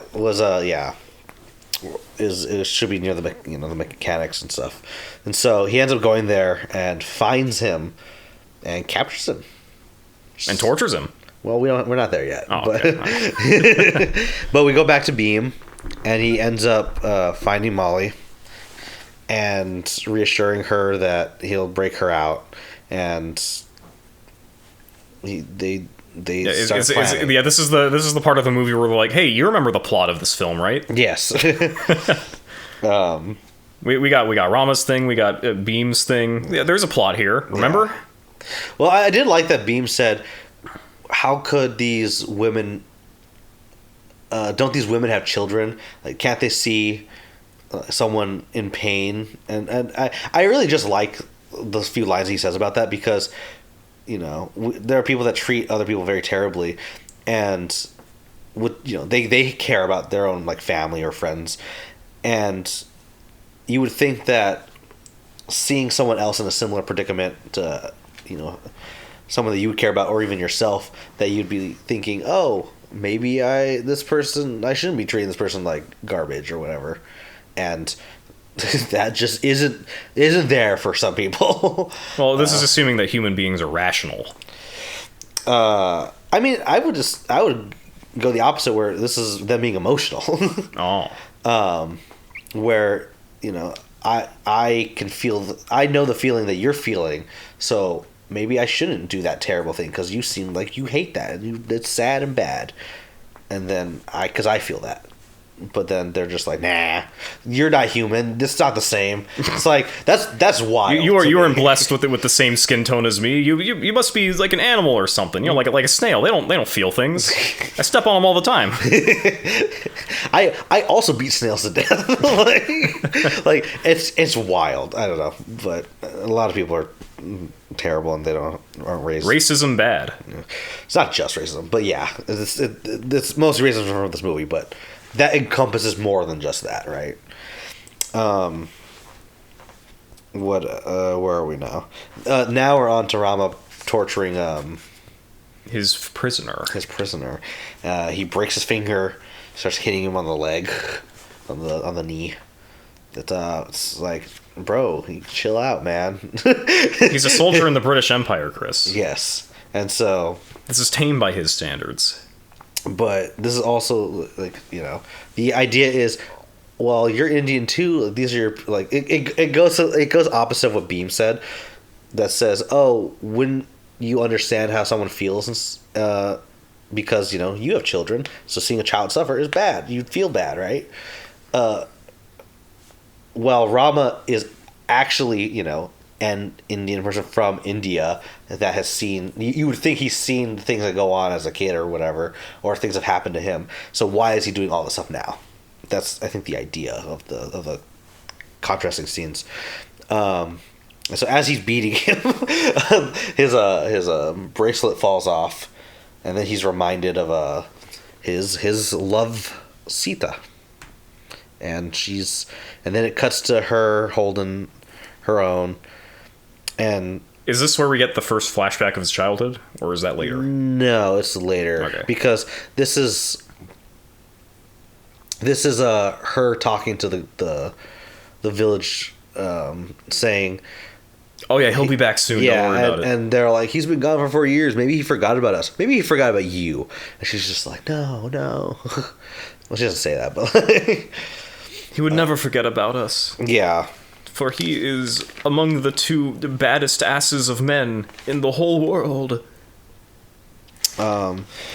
it should be near the the mechanics and stuff, and so he ends up going there and finds him and captures him and tortures him. Well, we're not there yet. Oh, but, okay. But we go back to Bheem, and he ends up finding Molly and reassuring her that he'll break her out, and they start planning. This is the part of the movie where we're like, hey, you remember the plot of this film, right? Yes. We got Rama's thing, we got Bheem's thing. Yeah, there's a plot here. Remember? Yeah. Well, I did like that Bheem said, how could these women don't these women have children? Like, can't they see someone in pain? And I really just like those few lines he says about that, because there are people that treat other people very terribly, and they care about their own like family or friends, and you would think that seeing someone else in a similar predicament to someone that you would care about, or even yourself, that you'd be thinking, oh, maybe I shouldn't be treating this person like garbage or whatever, and that just isn't there for some people. Well, this is assuming that human beings are rational. I mean, I would go the opposite, where this is them being emotional. Oh. Where I can feel, I know the feeling that you're feeling, so maybe I shouldn't do that terrible thing because you seem like you hate that and it's sad and bad, and then because I feel that. But then they're just like, nah, you're not human. It's not the same. It's like that's wild. You are blessed with the same skin tone as me. You must be like an animal or something. Like a snail. They don't feel things. I step on them all the time. I also beat snails to death. like it's wild. I don't know, but a lot of people are terrible and they aren't raised. Racism bad. It's not just racism, but yeah, it's mostly racism from this movie, but that encompasses more than just that, right? Where are we now? Now we're on to Rama torturing his prisoner. He breaks his finger, starts hitting him on the leg, on the knee. It's like, bro, chill out, man. He's a soldier in the British Empire, Chris. Yes. And so This is tame by his standards. but this is also like, you know, the idea is, well, you're Indian too. These are your, like, it goes opposite of what Bheem said. That says, oh, when you understand how someone feels, because, you know, you have children, so seeing a child suffer is bad. You feel bad, right? Well, Rama is actually, you know, an Indian person from India that has seen, you would think he's seen things that go on as a kid or whatever, or things that happened to him. So why is he doing all this stuff now? That's, I think, the idea of the contrasting scenes. So as he's beating him, his bracelet falls off, and then he's reminded of his love, Sita, and then it cuts to her holding her own, and Is this where we get the first flashback of his childhood, or is that later? no, it's later. Okay. Because this is her talking to the village, saying, Oh yeah, he'll be back soon. yeah, Don't worry about it. and they're like, he's been gone for 4 years. Maybe he forgot about us. Maybe he forgot about you. And she's just like, no. Well, she doesn't say that, but He would never forget about us, yeah. for he is among the two baddest asses of men in the whole world.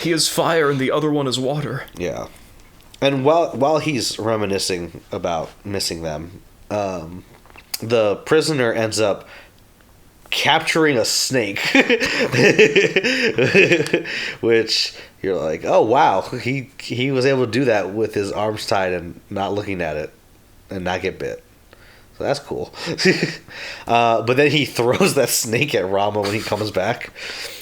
He is fire and the other one is water. Yeah. And while he's reminiscing about missing them, the prisoner ends up capturing a snake, which you're like, oh wow, he was able to do that with his arms tied and not looking at it and not get bit. So that's cool. But then he throws that snake at Rama when he comes back,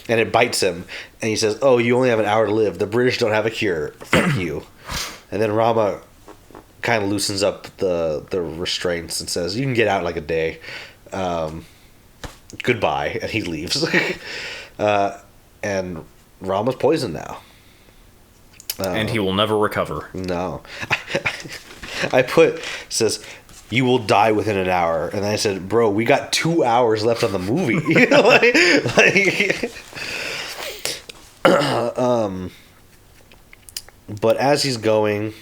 and it bites him. And he says, oh, you only have an hour to live. The British don't have a cure. Fuck you. And then Rama kind of loosens up the restraints and says, you can get out in like a day. Goodbye. And he leaves. And Rama's poisoned now. And he will never recover. No. I says, you will die within an hour. And then I said, bro, we got 2 hours left on the movie. You know, but as he's going,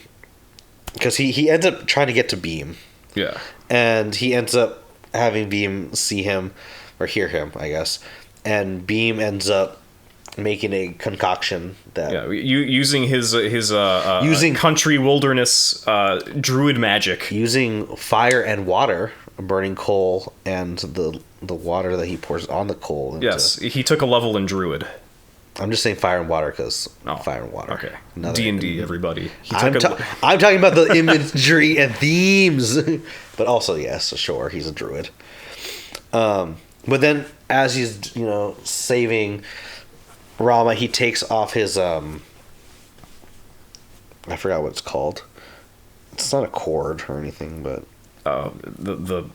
because he ends up trying to get to Bheem. Yeah. And he ends up having Bheem see him, or hear him, I guess. And Bheem ends up making a concoction that using his using country wilderness druid magic, using fire and water, burning coal, and the water that he pours on the coal yes, he took a level in druid. I'm just saying fire and water because fire and water. Okay, D&D, everybody. I'm talking about the imagery and themes, but also yes, sure, he's a druid. But then as he's saving Rama, he takes off his I forgot what it's called. It's not a cord or anything, but the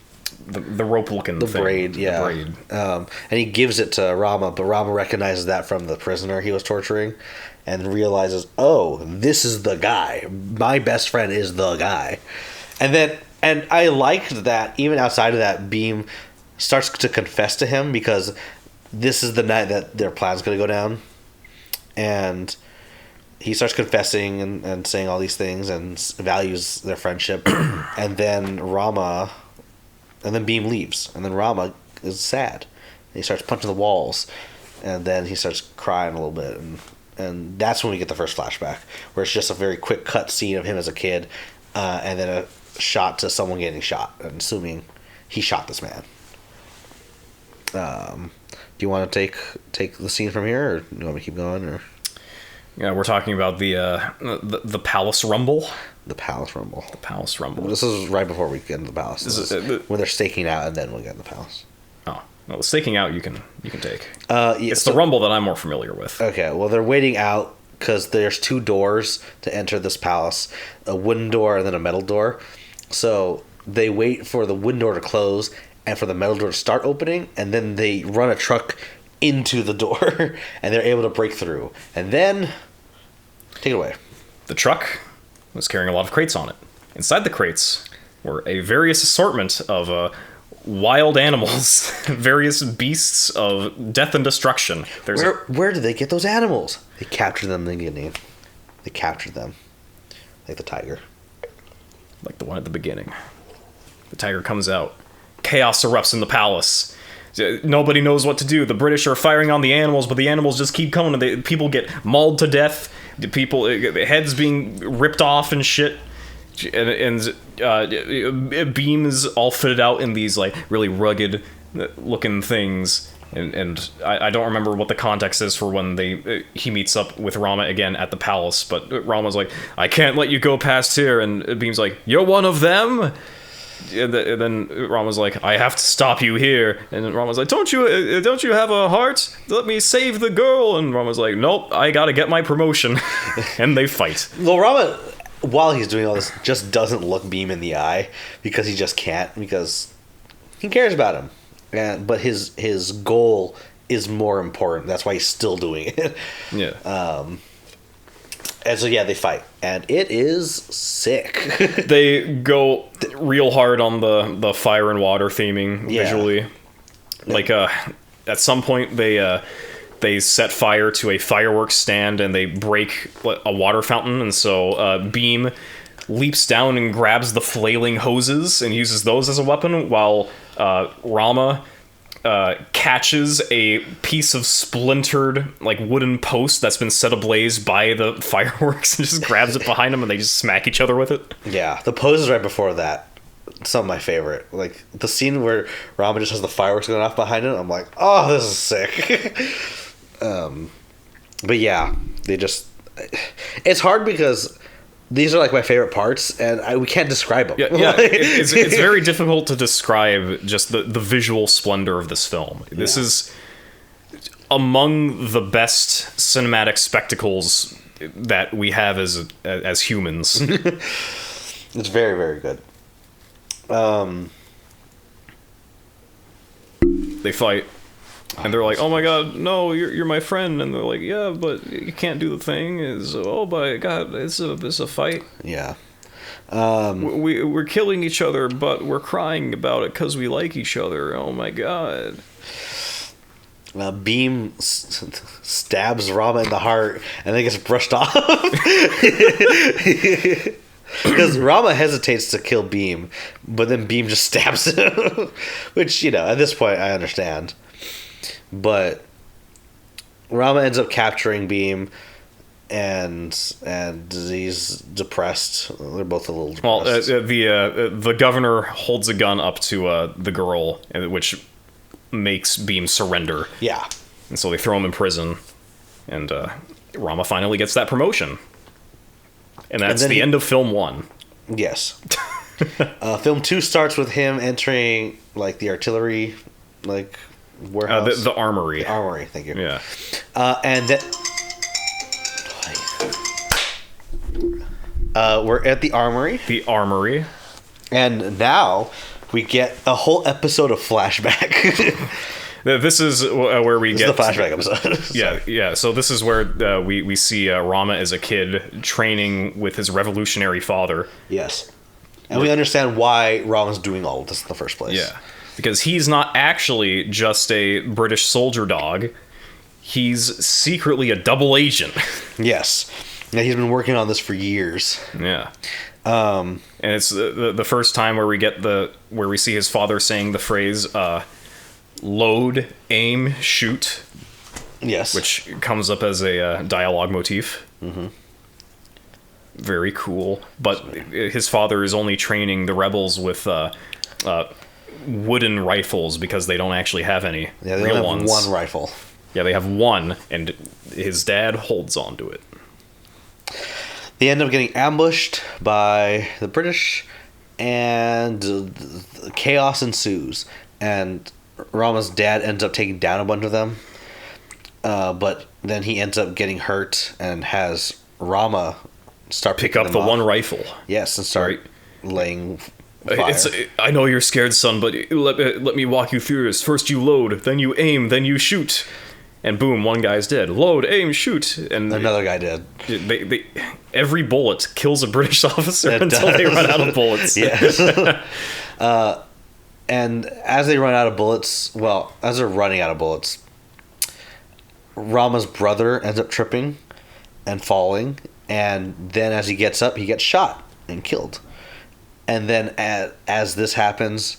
rope looking the thing. braid, yeah. The braid. And he gives it to Rama, but Rama recognizes that from the prisoner he was torturing, and realizes, oh, this is the guy. My best friend is the guy. And I liked that even outside of that, Bheem starts to confess to him, because this is the night that their plan's going to go down. And he starts confessing and saying all these things and values their friendship. And then Bheem leaves. And then Rama is sad. And he starts punching the walls. And then he starts crying a little bit. And that's when we get the first flashback, where it's just a very quick cut scene of him as a kid. And then a shot to someone getting shot. And assuming he shot this man. Do you want to take the scene from here, or do you want me to keep going? Or yeah, we're talking about the palace rumble. The palace rumble. The palace rumble. This is right before we get into the palace. This is when they're staking out, and then we'll get in the palace. Oh, well, the staking out you can take. Yeah, it's the rumble that I'm more familiar with. Okay, well, they're waiting out because there's 2 doors to enter this palace, a wooden door and then a metal door. So they wait for the wooden door to close and for the metal door to start opening, and then they run a truck into the door, and they're able to break through. And then, take it away. The truck was carrying a lot of crates on it. Inside the crates were a various assortment of wild animals, various beasts of death and destruction. Where did they get those animals? They captured them in the beginning. They captured them. Like the tiger. Like the one at the beginning. The tiger comes out. Chaos erupts in the palace. Nobody knows what to do. The British are firing on the animals, but the animals just keep coming. People get mauled to death. Heads being ripped off and shit. And Bheem is all fitted out in these like really rugged looking things. And I don't remember what the context is for when he meets up with Rama again at the palace. But Rama's like, I can't let you go past here. And Bheem's like, you're one of them? And then Rama's like, I have to stop you here. And then Rama's like, don't you have a heart? Let me save the girl. And Rama's like, nope, I gotta get my promotion. And they fight. Well, Rama, while he's doing all this, just doesn't look Bheem in the eye because he just can't, because he cares about him. But his goal is more important. That's why he's still doing it. Yeah. And so, yeah, they fight. And it is sick. They go real hard on the fire and water theming visually. Like, at some point, they set fire to a fireworks stand and they break a water fountain. And so Bheem leaps down and grabs the flailing hoses and uses those as a weapon, while Rama catches a piece of splintered like wooden post that's been set ablaze by the fireworks and just grabs it behind him, and they just smack each other with it. Yeah, the poses right before that, some of my favorite. Like the scene where Rama just has the fireworks going off behind him, I'm like, oh, this is sick. But yeah, it's hard because these are like my favorite parts, and we can't describe them. Yeah, it's very difficult to describe just the visual splendor of this film. This is among the best cinematic spectacles that we have as humans. It's very, very good. They fight. And they're like, oh my god, no, you're my friend. And they're like, yeah, but you can't do the thing. Oh my god, it's a fight. Yeah. We're killing each other, but we're crying about it because we like each other. Oh my god. Bheem stabs Rama in the heart and then gets brushed off. Because Rama hesitates to kill Bheem, but then Bheem just stabs him. Which, at this point, I understand. But Rama ends up capturing Bheem, and he's depressed. They're both a little depressed. Well, the governor holds a gun up to the girl, which makes Bheem surrender. Yeah. And so they throw him in prison, and Rama finally gets that promotion. And that's the end of film 1. Yes. Film 2 starts with him entering like the artillery warehouse. The armory. The armory, thank you. Yeah. And then we're at the armory. The armory. And now we get a whole episode of flashback. This is where we get the flashback episode. Yeah. So this is where we see Rama as a kid training with his revolutionary father. Yes. And we understand why Rama's doing all of this in the first place. Yeah. Because he's not actually just a British soldier dog. He's secretly a double agent. Yes. Yeah, he's been working on this for years. Yeah. And it's the first time where we see his father saying the phrase load, aim, shoot. Yes. Which comes up as a dialogue motif. Mm-hmm. Very cool. But his father is only training the rebels with wooden rifles because they don't actually have any they real only ones. Have one rifle. Yeah, they have one, and his dad holds on to it. They end up getting ambushed by the British, and chaos ensues. And Rama's dad ends up taking down a bunch of them, but then he ends up getting hurt and has Rama start pick up the one rifle. Yes, and start laying fire. I know you're scared, son, but let me walk you through this. First you load, then you aim, then you shoot. And boom, one guy's dead. Load, aim, shoot. And another guy dead. Every bullet kills a British officer until they run out of bullets. Yes. And as they run out of bullets, as they're running out of bullets, Rama's brother ends up tripping and falling, and then as he gets up, he gets shot and killed. And then as this happens,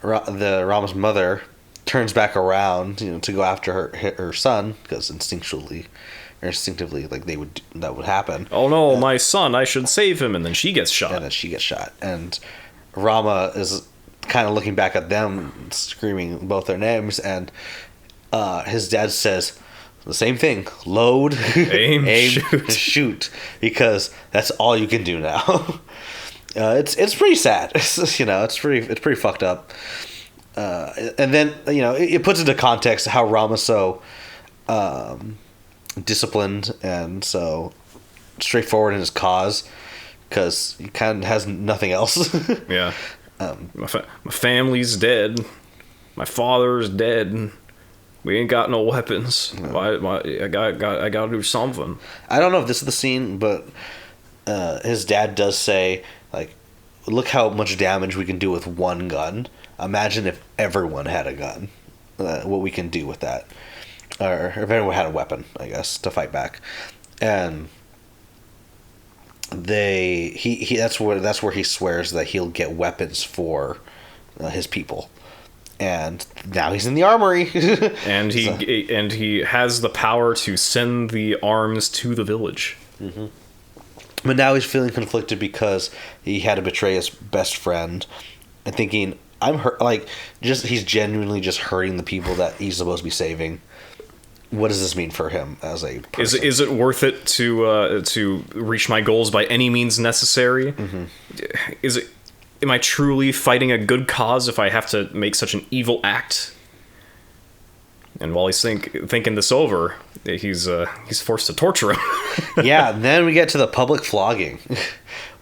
Rama's mother turns back around, to go after her son, because instinctively, like that would happen. Oh no, my son! I should save him, and then she gets shot. And Rama is kind of looking back at them, screaming both their names, and his dad says the same thing: load, aim, shoot, because that's all you can do now. It's pretty sad. It's pretty fucked up. And then it puts into context how Rama's so disciplined and so straightforward in his cause, because he kind of has nothing else. Yeah. My family's dead. My father's dead. We ain't got no weapons. No. I gotta do something. I don't know if this is the scene, but his dad does say, like, look how much damage we can do with one gun. Imagine if everyone had a gun. What we can do with that. Or if everyone had a weapon, I guess, to fight back. And that's where he swears that he'll get weapons for his people. And now he's in the armory. and he has the power to send the arms to the village. Mm-hmm. But now he's feeling conflicted because he had to betray his best friend, and thinking, I'm hurt. Like, he's genuinely just hurting the people that he's supposed to be saving. What does this mean for him as a person? Is it worth it to reach my goals by any means necessary? Mm-hmm. Am I truly fighting a good cause if I have to make such an evil act? And while he's thinking this over, he's forced to torture him. Yeah, and then we get to the public flogging,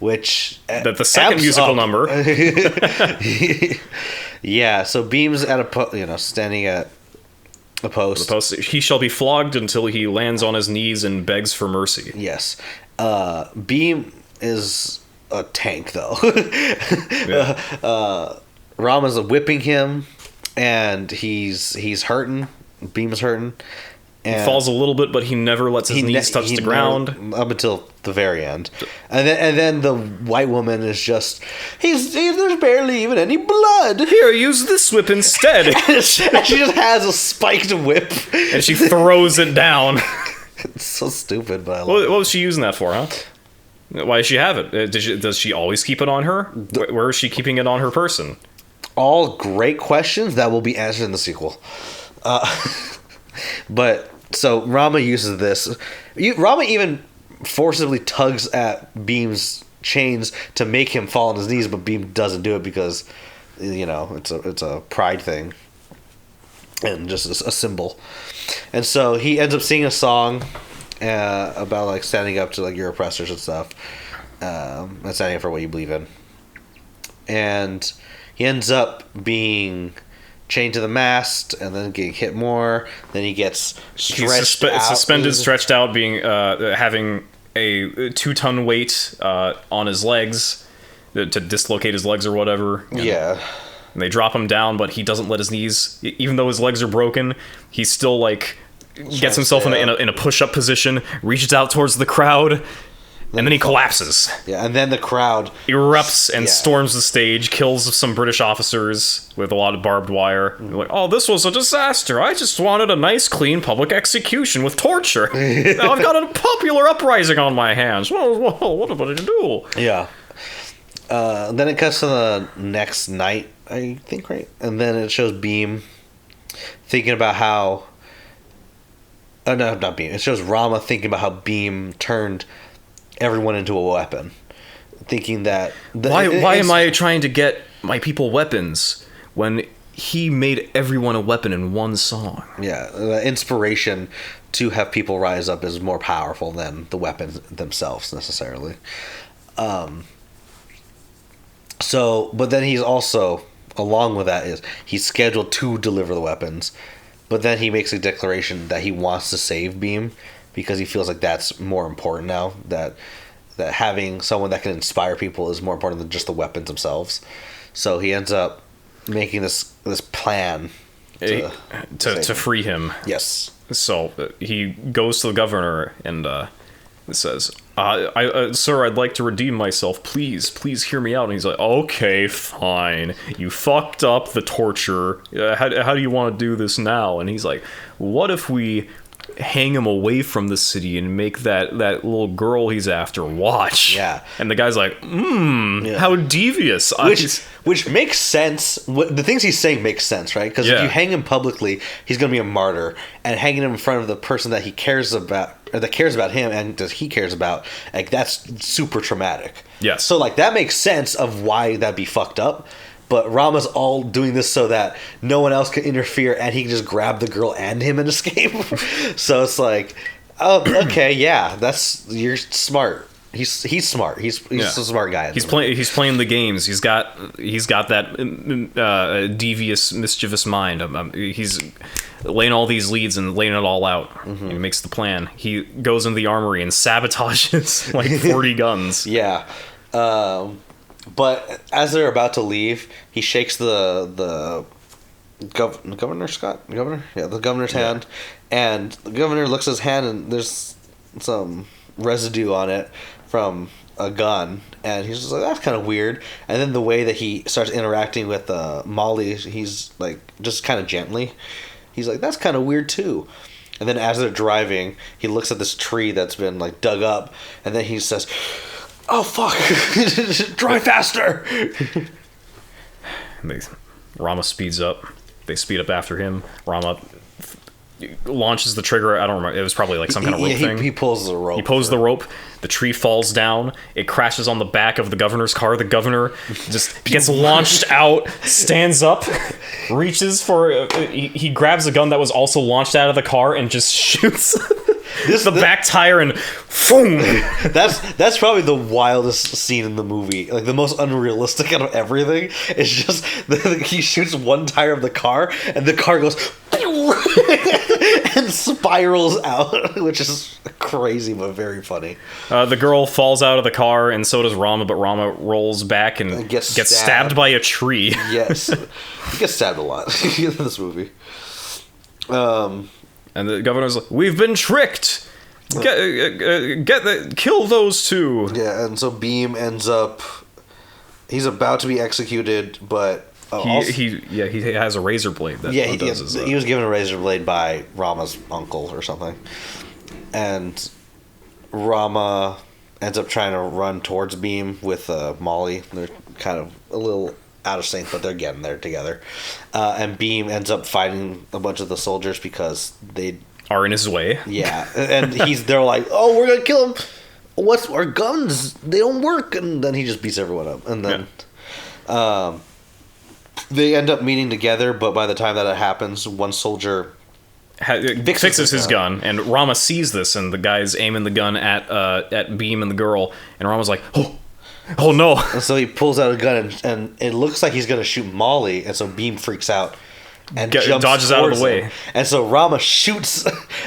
which the second musical number. Yeah, so Bheem's at standing at a post. He shall be flogged until he lands on his knees and begs for mercy. Yes, Bheem is a tank, though. Yeah. Rama's whipping him, and he's hurting. Bheem is hurting. And he falls a little bit, but he never lets his knees touch the ground up until the very end. And then the white woman is just, there's barely even any blood. Here, use this whip instead. And she just has a spiked whip, and she throws it down. It's so stupid, but I love it. What was she using that for, huh? Why does she have it? Does she always keep it on her? Where is she keeping it on her person? All great questions that will be answered in the sequel. But so Rama uses this. Rama even forcibly tugs at Bheem's chains to make him fall on his knees, but Bheem doesn't do it because it's a pride thing and just a symbol. And so he ends up singing a song about like standing up to like your oppressors and stuff, and standing up for what you believe in. And he ends up being chained to the mast and then getting hit more. Then he gets stretched out, being having a 2-ton weight on his legs to dislocate his legs or whatever. Yeah. And they drop him down, but he doesn't let his knees, even though his legs are broken, he's still like gets himself in a push-up position, reaches out towards the crowd, and then he collapses. Yeah, and then the crowd erupts and storms the stage, kills some British officers with a lot of barbed wire. Mm-hmm. Like, oh, this was a disaster. I just wanted a nice, clean public execution with torture. Now I've got a popular uprising on my hands. Whoa, what am I to do? Yeah. Then it cuts to the next night, I think, right? And then it shows Bheem thinking about how... Oh, no, not Bheem. It shows Rama thinking about how Bheem turned everyone into a weapon, thinking that why am I trying to get my people weapons when he made everyone a weapon in one song? Yeah, the inspiration to have people rise up is more powerful than the weapons themselves necessarily. But then he's also, along with that, he's scheduled to deliver the weapons, but then he makes a declaration that he wants to save Bheem, because he feels like that's more important now, that having someone that can inspire people is more important than just the weapons themselves. So he ends up making this plan to free him. Yes. So he goes to the governor and says, "Sir, I'd like to redeem myself. Please hear me out." And he's like, "Okay, fine. You fucked up the torture. How do you want to do this now?" And he's like, "What if we hang him away from the city and make that little girl he's after watch?" Yeah. And the guy's like, how devious. Which makes sense. The things he's saying make sense, right? Because if you hang him publicly, he's going to be a martyr. And hanging him in front of the person that he cares about, or that cares about him and that he cares about, like, that's super traumatic. Yes. So, like, that makes sense of why that'd be fucked up. But Rama's all doing this so that no one else can interfere and he can just grab the girl and him and escape. So it's like, oh, okay, yeah, you're smart. He's smart. He's a smart guy. He's playing the games. He's got that devious, mischievous mind. He's laying all these leads and laying it all out. Mm-hmm. He makes the plan. He goes into the armory and sabotages like 40 guns. Yeah. But as they're about to leave, he shakes the governor's hand, and the governor looks at his hand, and there's some residue on it from a gun, and he's just like, that's kind of weird. And then the way that he starts interacting with Molly, he's like, just kind of gently, he's like, that's kind of weird too. And then as they're driving, he looks at this tree that's been like dug up, and then he says, "Oh fuck! Drive faster!" Rama speeds up. They speed up after him. Rama launches the trigger. I don't remember. It was probably like some kind of rope thing. He pulls the rope. He pulls the rope. The tree falls down. It crashes on the back of the governor's car. The governor just gets launched out, stands up, reaches for... He grabs a gun that was also launched out of the car and just shoots the back tire and... Boom! That's probably the wildest scene in the movie. Like, the most unrealistic out of everything. It's just... he shoots one tire of the car, and the car goes... and spirals out, which is crazy but very funny. The girl falls out of the car, and so does Rama, but Rama rolls back and gets stabbed by a tree. Yes. He gets stabbed a lot in this movie. And the governor's like, "We've been tricked! Kill those two!" Yeah, and so Bheem ends up... He's about to be executed, but... He has a razor blade. He was given a razor blade by Rama's uncle or something, and Rama ends up trying to run towards Bheem with Molly. They're kind of a little out of sync, but they're getting there together. And Bheem ends up fighting a bunch of the soldiers because they are in his way. Yeah, and they're like, "Oh, we're gonna kill him. What's our guns? They don't work." And then he just beats everyone up, and then. They end up meeting together, but by the time that it happens, one soldier fixes his gun, and Rama sees this, and the guy's aiming the gun at Bheem and the girl, and Rama's like, oh no! And so he pulls out a gun, and it looks like he's gonna shoot Molly, and so Bheem freaks out and dodges out of the way, and so Rama shoots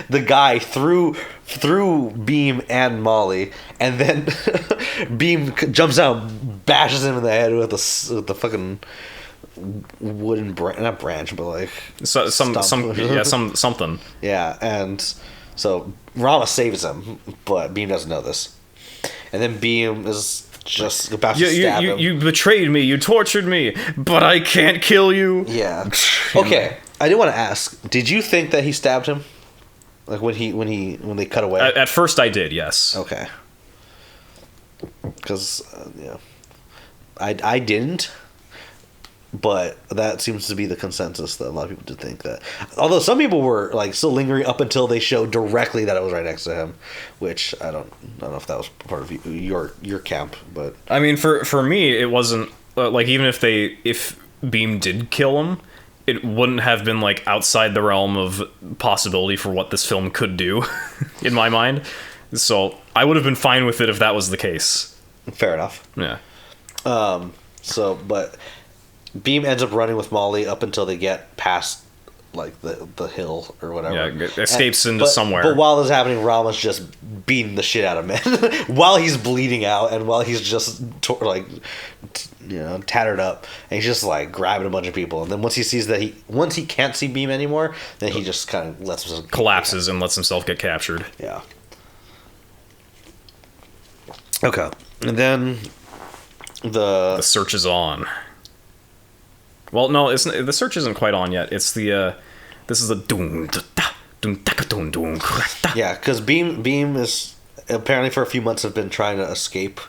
the guy through Bheem and Molly, and then Bheem jumps out, and bashes him in the head with the fucking wooden not branch, but like something. Yeah, and so Rama saves him, but Bheem doesn't know this, and then Bheem is just about to stab him. You betrayed me. You tortured me, but I can't kill you. Yeah. Okay, I do want to ask: did you think that he stabbed him? Like when they cut away? At first, I did. Yes. Okay. Because I didn't. But that seems to be the consensus that a lot of people did think that. Although some people were like still lingering up until they showed directly that it was right next to him, which I don't know if that was part of your camp. But I mean, for me, it wasn't like, even if Bheem did kill him, it wouldn't have been like outside the realm of possibility for what this film could do, in my mind. So I would have been fine with it if that was the case. Fair enough. Yeah. But Bheem ends up running with Molly up until they get past like the hill or whatever. Yeah, escapes into somewhere. But while this is happening, Rama's just beating the shit out of men while he's bleeding out and while he's just tattered up, and he's just like grabbing a bunch of people. And then once he sees that once he can't see Bheem anymore, then he just kind of lets himself collapses and lets himself get captured. Yeah. Okay, and then the search is on. Well, no, the search isn't quite on yet. It's the this is the yeah, because Bheem is apparently for a few months have been trying to escape.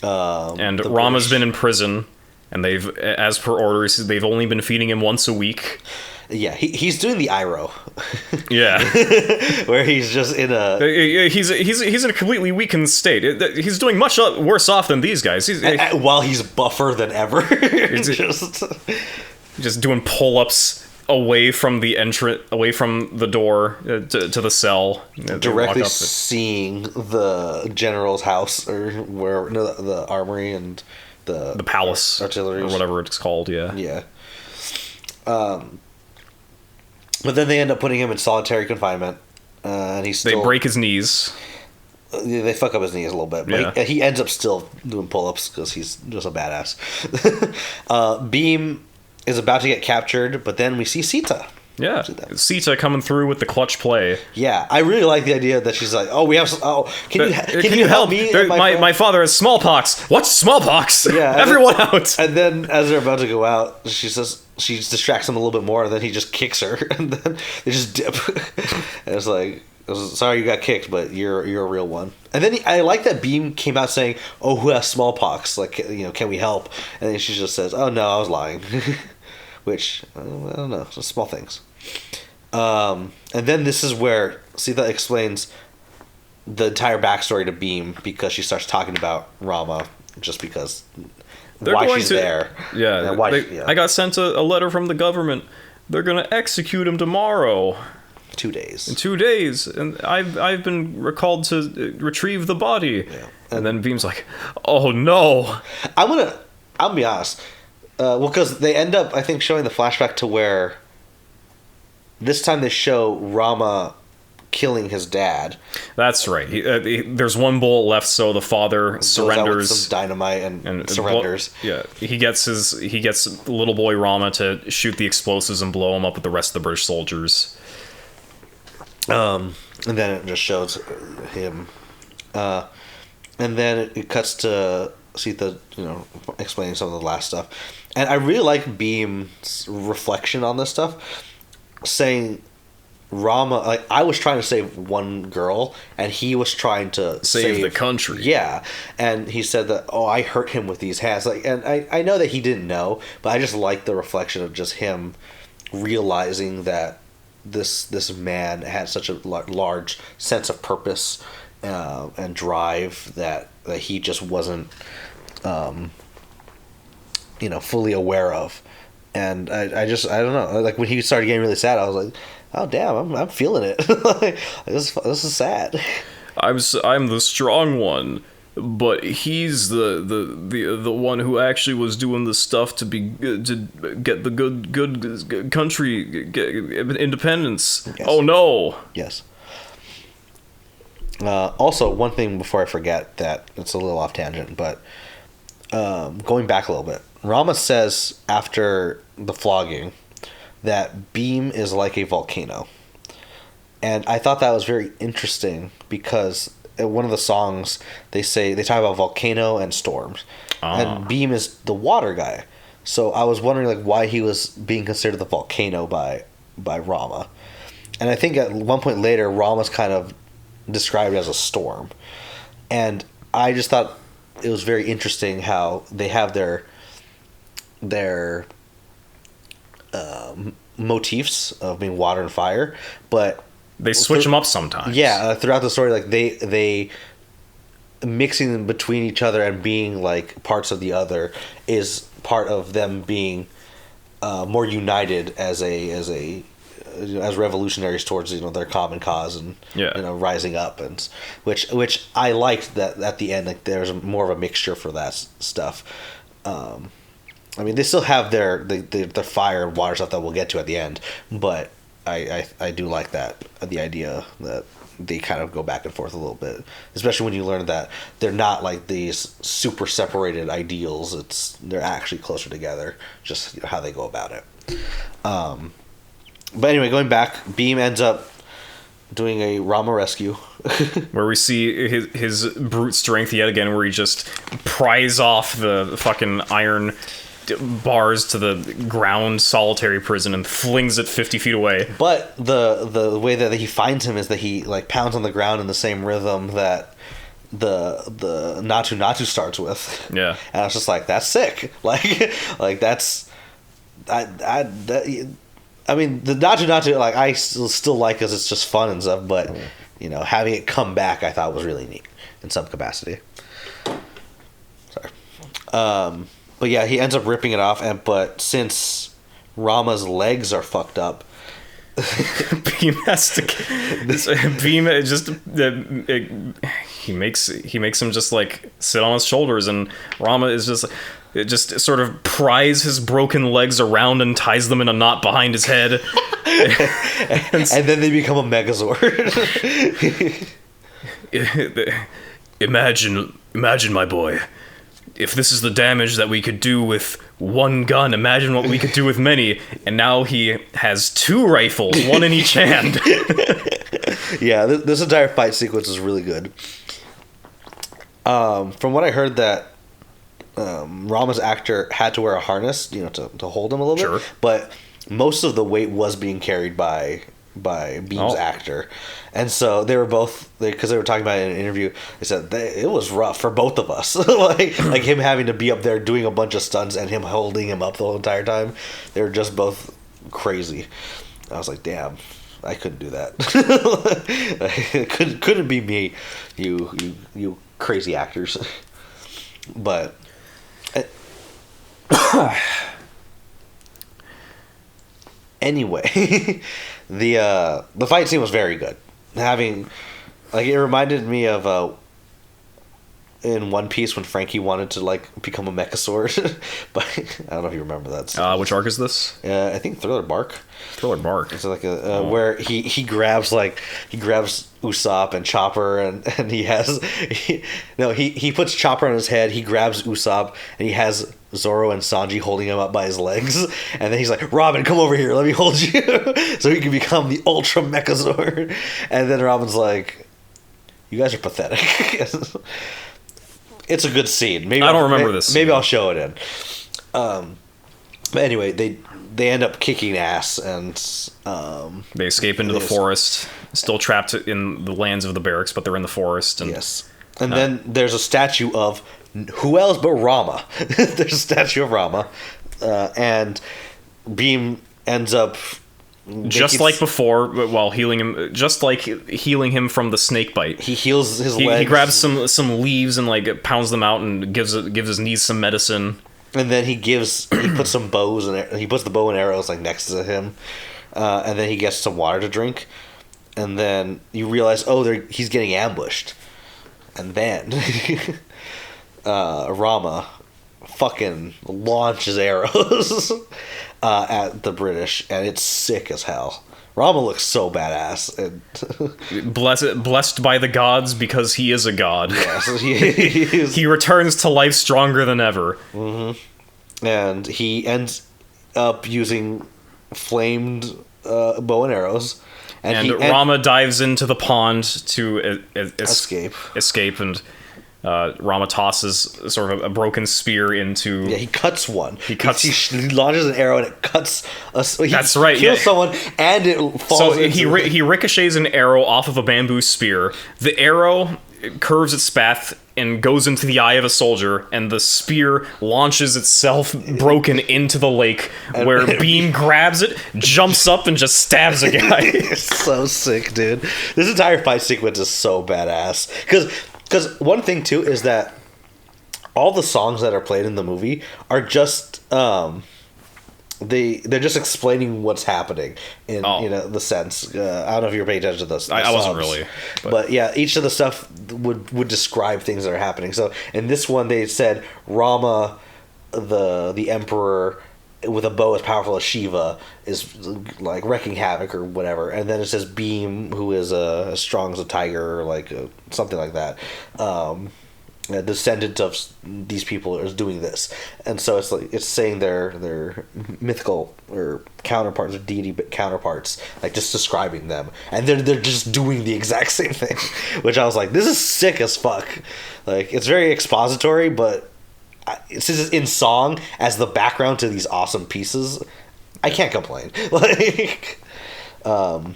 And Rama's been in prison, and they've, as per orders, they've only been feeding him once a week. Yeah, he's doing the Iroh. Yeah, where he's just in a he's in a completely weakened state. He's doing much worse off than these guys. While he's buffer than ever. just doing pull-ups away from the away from the door to the cell. Directly seeing the general's house or the armory and the palace artillery or whatever it's called. Yeah. Yeah. But then they end up putting him in solitary confinement, and they break his knees. They fuck up his knees a little bit, but he ends up still doing pull-ups because he's just a badass. Bheem is about to get captured, but then we see Sita. Yeah, Sita coming through with the clutch play. Yeah, I really like the idea that she's like, can you help me? My father has smallpox. What's smallpox? Yeah, everyone out. And then as they're about to go out, she distracts him a little bit more, and then he just kicks her, and then they just dip. And it's like, sorry you got kicked, but you're a real one. And then I like that Bheem came out saying, "Oh, who has smallpox? Like, can we help?" And then she just says, "Oh no, I was lying." Which I don't know, just small things. And then this is where Sita explains the entire backstory to Bheem, because she starts talking about Rama just because she's there. Yeah, I got sent a letter from the government. They're gonna execute him tomorrow. 2 days. In 2 days, and I've been recalled to retrieve the body. Yeah. And then Bheem's like, "Oh no!" I'll be honest. Because they end up, I think, showing the flashback to where this time they show Rama killing his dad. That's right. There's one bullet left, so the father surrenders. Some dynamite and surrenders. He gets little boy Rama to shoot the explosives and blow him up with the rest of the British soldiers. And then it just shows him. And then it cuts to Sita, explaining some of the last stuff. And I really like Bheem's reflection on this stuff, saying Rama, like, I was trying to save one girl, and he was trying to save the country. Yeah, and he said that, I hurt him with these hands. Like, and I know that he didn't know, but I just like the reflection of just him realizing that this man had such a large sense of purpose and drive that he just wasn't fully aware of. And I don't know, like, when he started getting really sad, I was like, oh damn, I'm feeling it. Like, this is sad. I'm the strong one, but he's the one who actually was doing the stuff to get the good country independence. Yes. Oh no. Yes. Also, one thing before I forget, that it's a little off tangent, but going back a little bit, Rama says after the flogging that Bheem is like a volcano. And I thought that was very interesting, because in one of the songs they talk about volcano and storms. And Bheem is the water guy. So I was wondering, like, why he was being considered the volcano by Rama. And I think at one point later, Rama's kind of described as a storm. And I just thought it was very interesting how they have their motifs of being water and fire, but they switch them up sometimes. Yeah, throughout the story, like they mixing them between each other and being like parts of the other is part of them being more united as revolutionaries towards their common cause and rising up, and which I liked that at the end, like, there's more of a mixture for that stuff. I mean, they still have their fire and water stuff that we'll get to at the end, but I do like that, the idea that they kind of go back and forth a little bit, especially when you learn that they're not like these super separated ideals. They're actually closer together, just how they go about it. But anyway, going back, Bheem ends up doing a Rama rescue. Where we see his brute strength yet again, where he just pries off the fucking iron bars to the ground solitary prison and flings it 50 feet away. But the way that he finds him is that he like pounds on the ground in the same rhythm that the Naatu starts with. Yeah. And I was just like, that's sick. Like that's I mean, the Naatu, like, I still like because it's just fun and stuff, but, you know, having it come back I thought was really neat in some capacity. Sorry. But yeah, he ends up ripping it off, but since Rama's legs are fucked up, Bheem has to. Bheem just he makes him just like sit on his shoulders, and Rama is just sort of pries his broken legs around and ties them in a knot behind his head, and then they become a Megazord. Imagine, my boy. If this is the damage that we could do with one gun, imagine what we could do with many. And now he has 2 rifles, one in each hand. Yeah, this entire fight sequence is really good. From what I heard, that Rama's actor had to wear a harness, you know, to hold him a little bit. But most of the weight was being carried by Bheem's actor, and so they were both, because they were talking about it in an interview, they said it was rough for both of us. like him having to be up there doing a bunch of stunts and him holding him up the whole entire time. They were just both crazy. I was like, damn, I couldn't do that. It couldn't be me, you crazy actors. But anyway, the fight scene was very good. Having, like, it reminded me of in One Piece when Frankie wanted to like become a Mecha-Sword. But I don't know if you remember that. Which arc is this? I think Thriller Bark. Thriller Bark. It's like where he grabs Usopp and Chopper, and he puts Chopper on his head. He grabs Usopp and he has Zoro and Sanji holding him up by his legs, and then he's like, Robin, come over here, let me hold you. So he can become the Ultra Megazord. And then Robin's like, you guys are pathetic. It's a good scene. Maybe I don't remember this scene. Maybe I'll show it in. But anyway, they end up kicking ass, and they escape into the forest, still trapped in the lands of the barracks, but they're in the forest. And yes. And then there's a statue of who else but Rama. There's a statue of Rama, and Bheem ends up just like before, while healing him from the snake bite. He heals his legs. He grabs some leaves and like pounds them out and gives his knees some medicine. And then he puts some bows and he puts the bow and arrows like next to him, and then he gets some water to drink, and then you realize, he's getting ambushed, and then Rama fucking launches arrows at the British, and it's sick as hell. Rama looks so badass, and blessed by the gods because he is a god. Yeah, so he returns to life stronger than ever. Mm-hmm. And he ends up using flamed bow and arrows, and Rama dives into the pond to escape, and Rama tosses sort of a broken spear into. Yeah, he cuts one. He launches an arrow and it cuts. That's right. He kills someone and it falls. So he ricochets an arrow off of a bamboo spear. The arrow curves its path and goes into the eye of a soldier, and the spear launches itself broken into the lake, where Bheem grabs it, jumps up, and just stabs a guy. It's so sick, dude. This entire fight sequence is so badass. Because one thing too is that all the songs that are played in the movie are just they're just explaining what's happening in the sense. I don't know if you're paying attention to those. I wasn't really, but yeah, each of the stuff would describe things that are happening. So in this one, they said Rama the emperor with a bow as powerful as Shiva is like wrecking havoc or whatever, and then it says Bheem, who is as strong as a tiger, or like something like that. A descendant of these people is doing this, and so it's saying their mythical or counterparts or deity counterparts, like just describing them, and they're just doing the exact same thing, which I was like, this is sick as fuck. Like, it's very expository, but it's just in song as the background to these awesome pieces. I can't complain. Like, have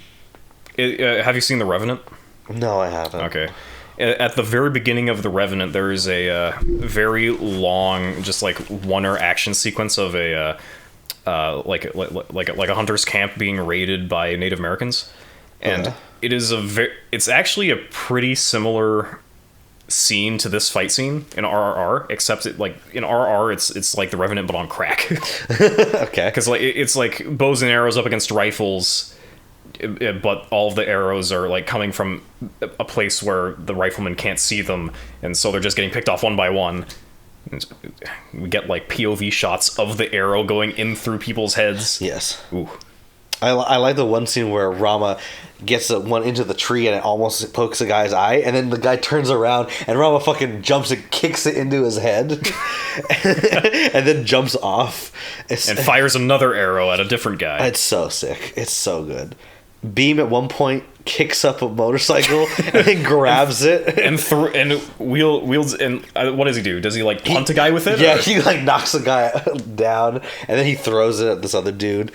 you seen The Revenant? No, I haven't. Okay. At the very beginning of The Revenant, there is a very long, just like one-hour action sequence of a like a hunter's camp being raided by Native Americans, and it is it's actually a pretty similar scene to this fight scene in RRR, except in RRR it's like The Revenant but on crack. Okay. Because like it's like bows and arrows up against rifles, but all of the arrows are like coming from a place where the riflemen can't see them, and so they're just getting picked off one by one. We get like POV shots of the arrow going in through people's heads. Yes. Ooh. I like the one scene where Rama gets one into the tree and it almost pokes a guy's eye, and then the guy turns around and Rama fucking jumps and kicks it into his head, and then jumps off and fires another arrow at a different guy. It's so sick. It's so good. Bheem at one point kicks up a motorcycle and then grabs it and wields and what does he do? Does he like punt a guy with it? Yeah, he like knocks a guy down and then he throws it at this other dude.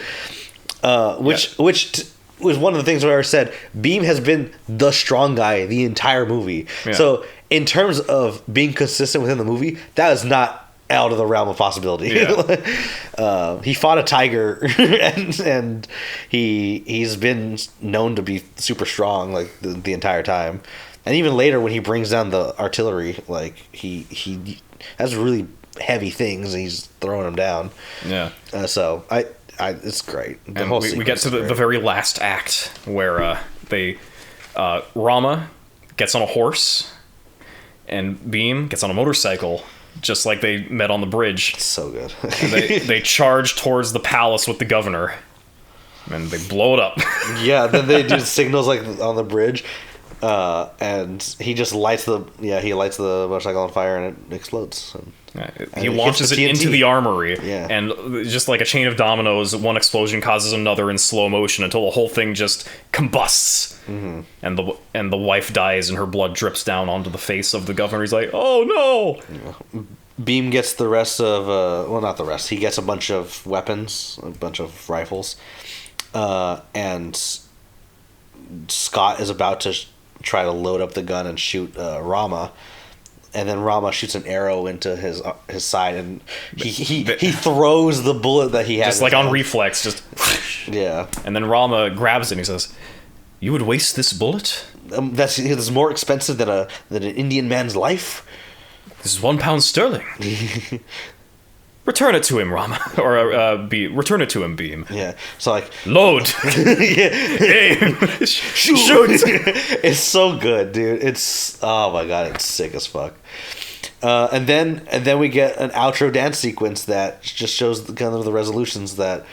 Which was one of the things where I said Bheem has been the strong guy the entire movie. Yeah. So in terms of being consistent within the movie, that is not out of the realm of possibility. Yeah. He fought a tiger, and he's been known to be super strong like the entire time. And even later when he brings down the artillery, like he has really heavy things and he's throwing them down. Yeah. So it's great. And we get to the very last act where Rama gets on a horse and Bheem gets on a motorcycle, just like they met on the bridge. It's so good. And they charge towards the palace with the governor, and they blow it up. Yeah, then they do signals like on the bridge, and he just lights the motorcycle on fire and it explodes. And he launches it into the armory, yeah. And just like a chain of dominoes, one explosion causes another in slow motion until the whole thing just combusts. Mm-hmm. And the wife dies and her blood drips down onto the face of the governor. He's like, oh no! Yeah. Bheem gets the rest of not the rest. He gets a bunch of weapons, a bunch of rifles, and Scott is about to try to load up the gun and shoot Rama. And then Rama shoots an arrow into his side, and he throws the bullet that he has. Just like on reflex, just... Yeah. And then Rama grabs it and he says, you would waste this bullet? That's more expensive than an Indian man's life? This is £1 sterling. Return it to him, Rama. Or return it to him, Bheem. Yeah. So like... Load! Aim! Shoot! It's so good, dude. It's... Oh my god, it's sick as fuck. And then we get an outro dance sequence that just shows kind of the resolutions that...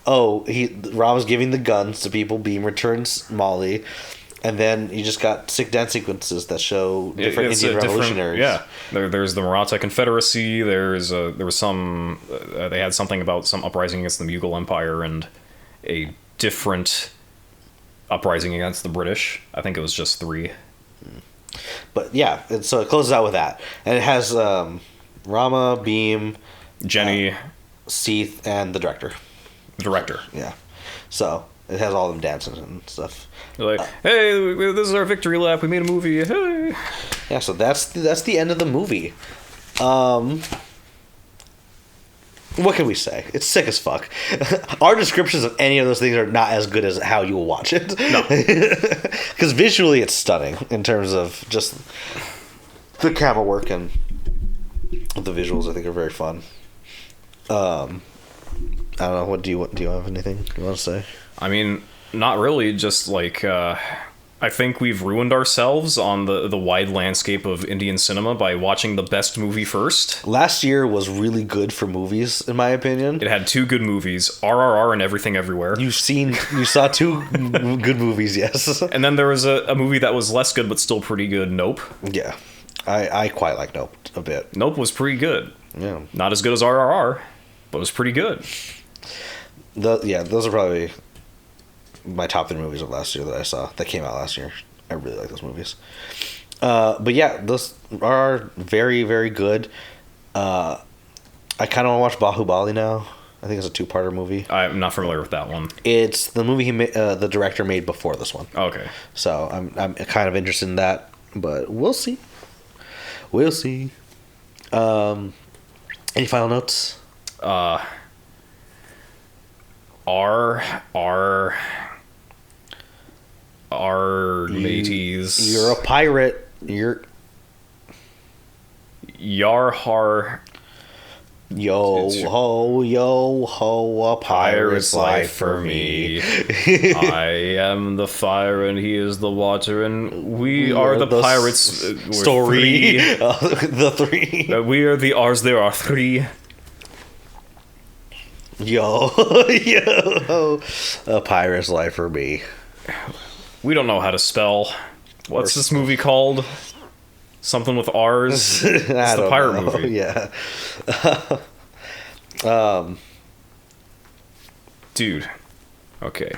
Rama's giving the guns to people, Bheem returns Molly... And then you just got sick dance sequences that show different Indian revolutionaries. Yeah, there's the Maratha Confederacy. There was some. They had something about some uprising against the Mughal Empire and a different uprising against the British. I think it was just 3. But yeah, so it closes out with that, and it has Rama, Bheem, Jenny, Seath, and the director. Yeah, so it has all them dancing and stuff. They're like, hey, this is our victory lap. We made a movie. Hey. Yeah, so that's the end of the movie. What can we say? It's sick as fuck. Our descriptions of any of those things are not as good as how you will watch it. No. Because visually it's stunning in terms of just the camera work, and the visuals I think are very fun. I don't know. Do you have anything you want to say? I mean, not really. Just like I think we've ruined ourselves on the wide landscape of Indian cinema by watching the best movie first. Last year was really good for movies, in my opinion. It had 2 good movies, RRR and Everything Everywhere. You saw 2 good movies, yes. And then there was a movie that was less good but still pretty good, Nope. Yeah. I quite like Nope a bit. Nope was pretty good. Yeah. Not as good as RRR, but it was pretty good. Those are probably my top 3 movies of last year that I saw that came out last year. I really like those movies. But yeah, those are very, very good. I kind of want to watch Bahubali now. I think it's a 2-parter movie. I'm not familiar with that one. It's the movie the director made before this one. Okay. So I'm kind of interested in that, but we'll see. We'll see. Any final notes? Our mateys. You're a pirate. Yar har. Yo ho, a pirate's life for me. I am the fire and he is the water, and we are the pirates. Story. The 3. We are the ours. There are 3. Yo, a pirate's life for me. We don't know how to spell. What's this movie called? Something with R's. It's the pirate movie. Yeah. Dude. Okay.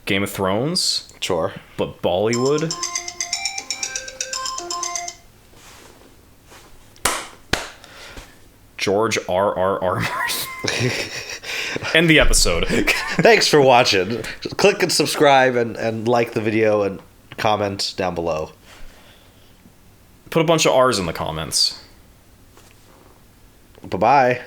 Game of Thrones, Sure. but Bollywood. George R.R.R. Martin. End the episode. Thanks for watching. Click and subscribe and like the video and comment down below. Put a bunch of R's in the comments. Bye-bye.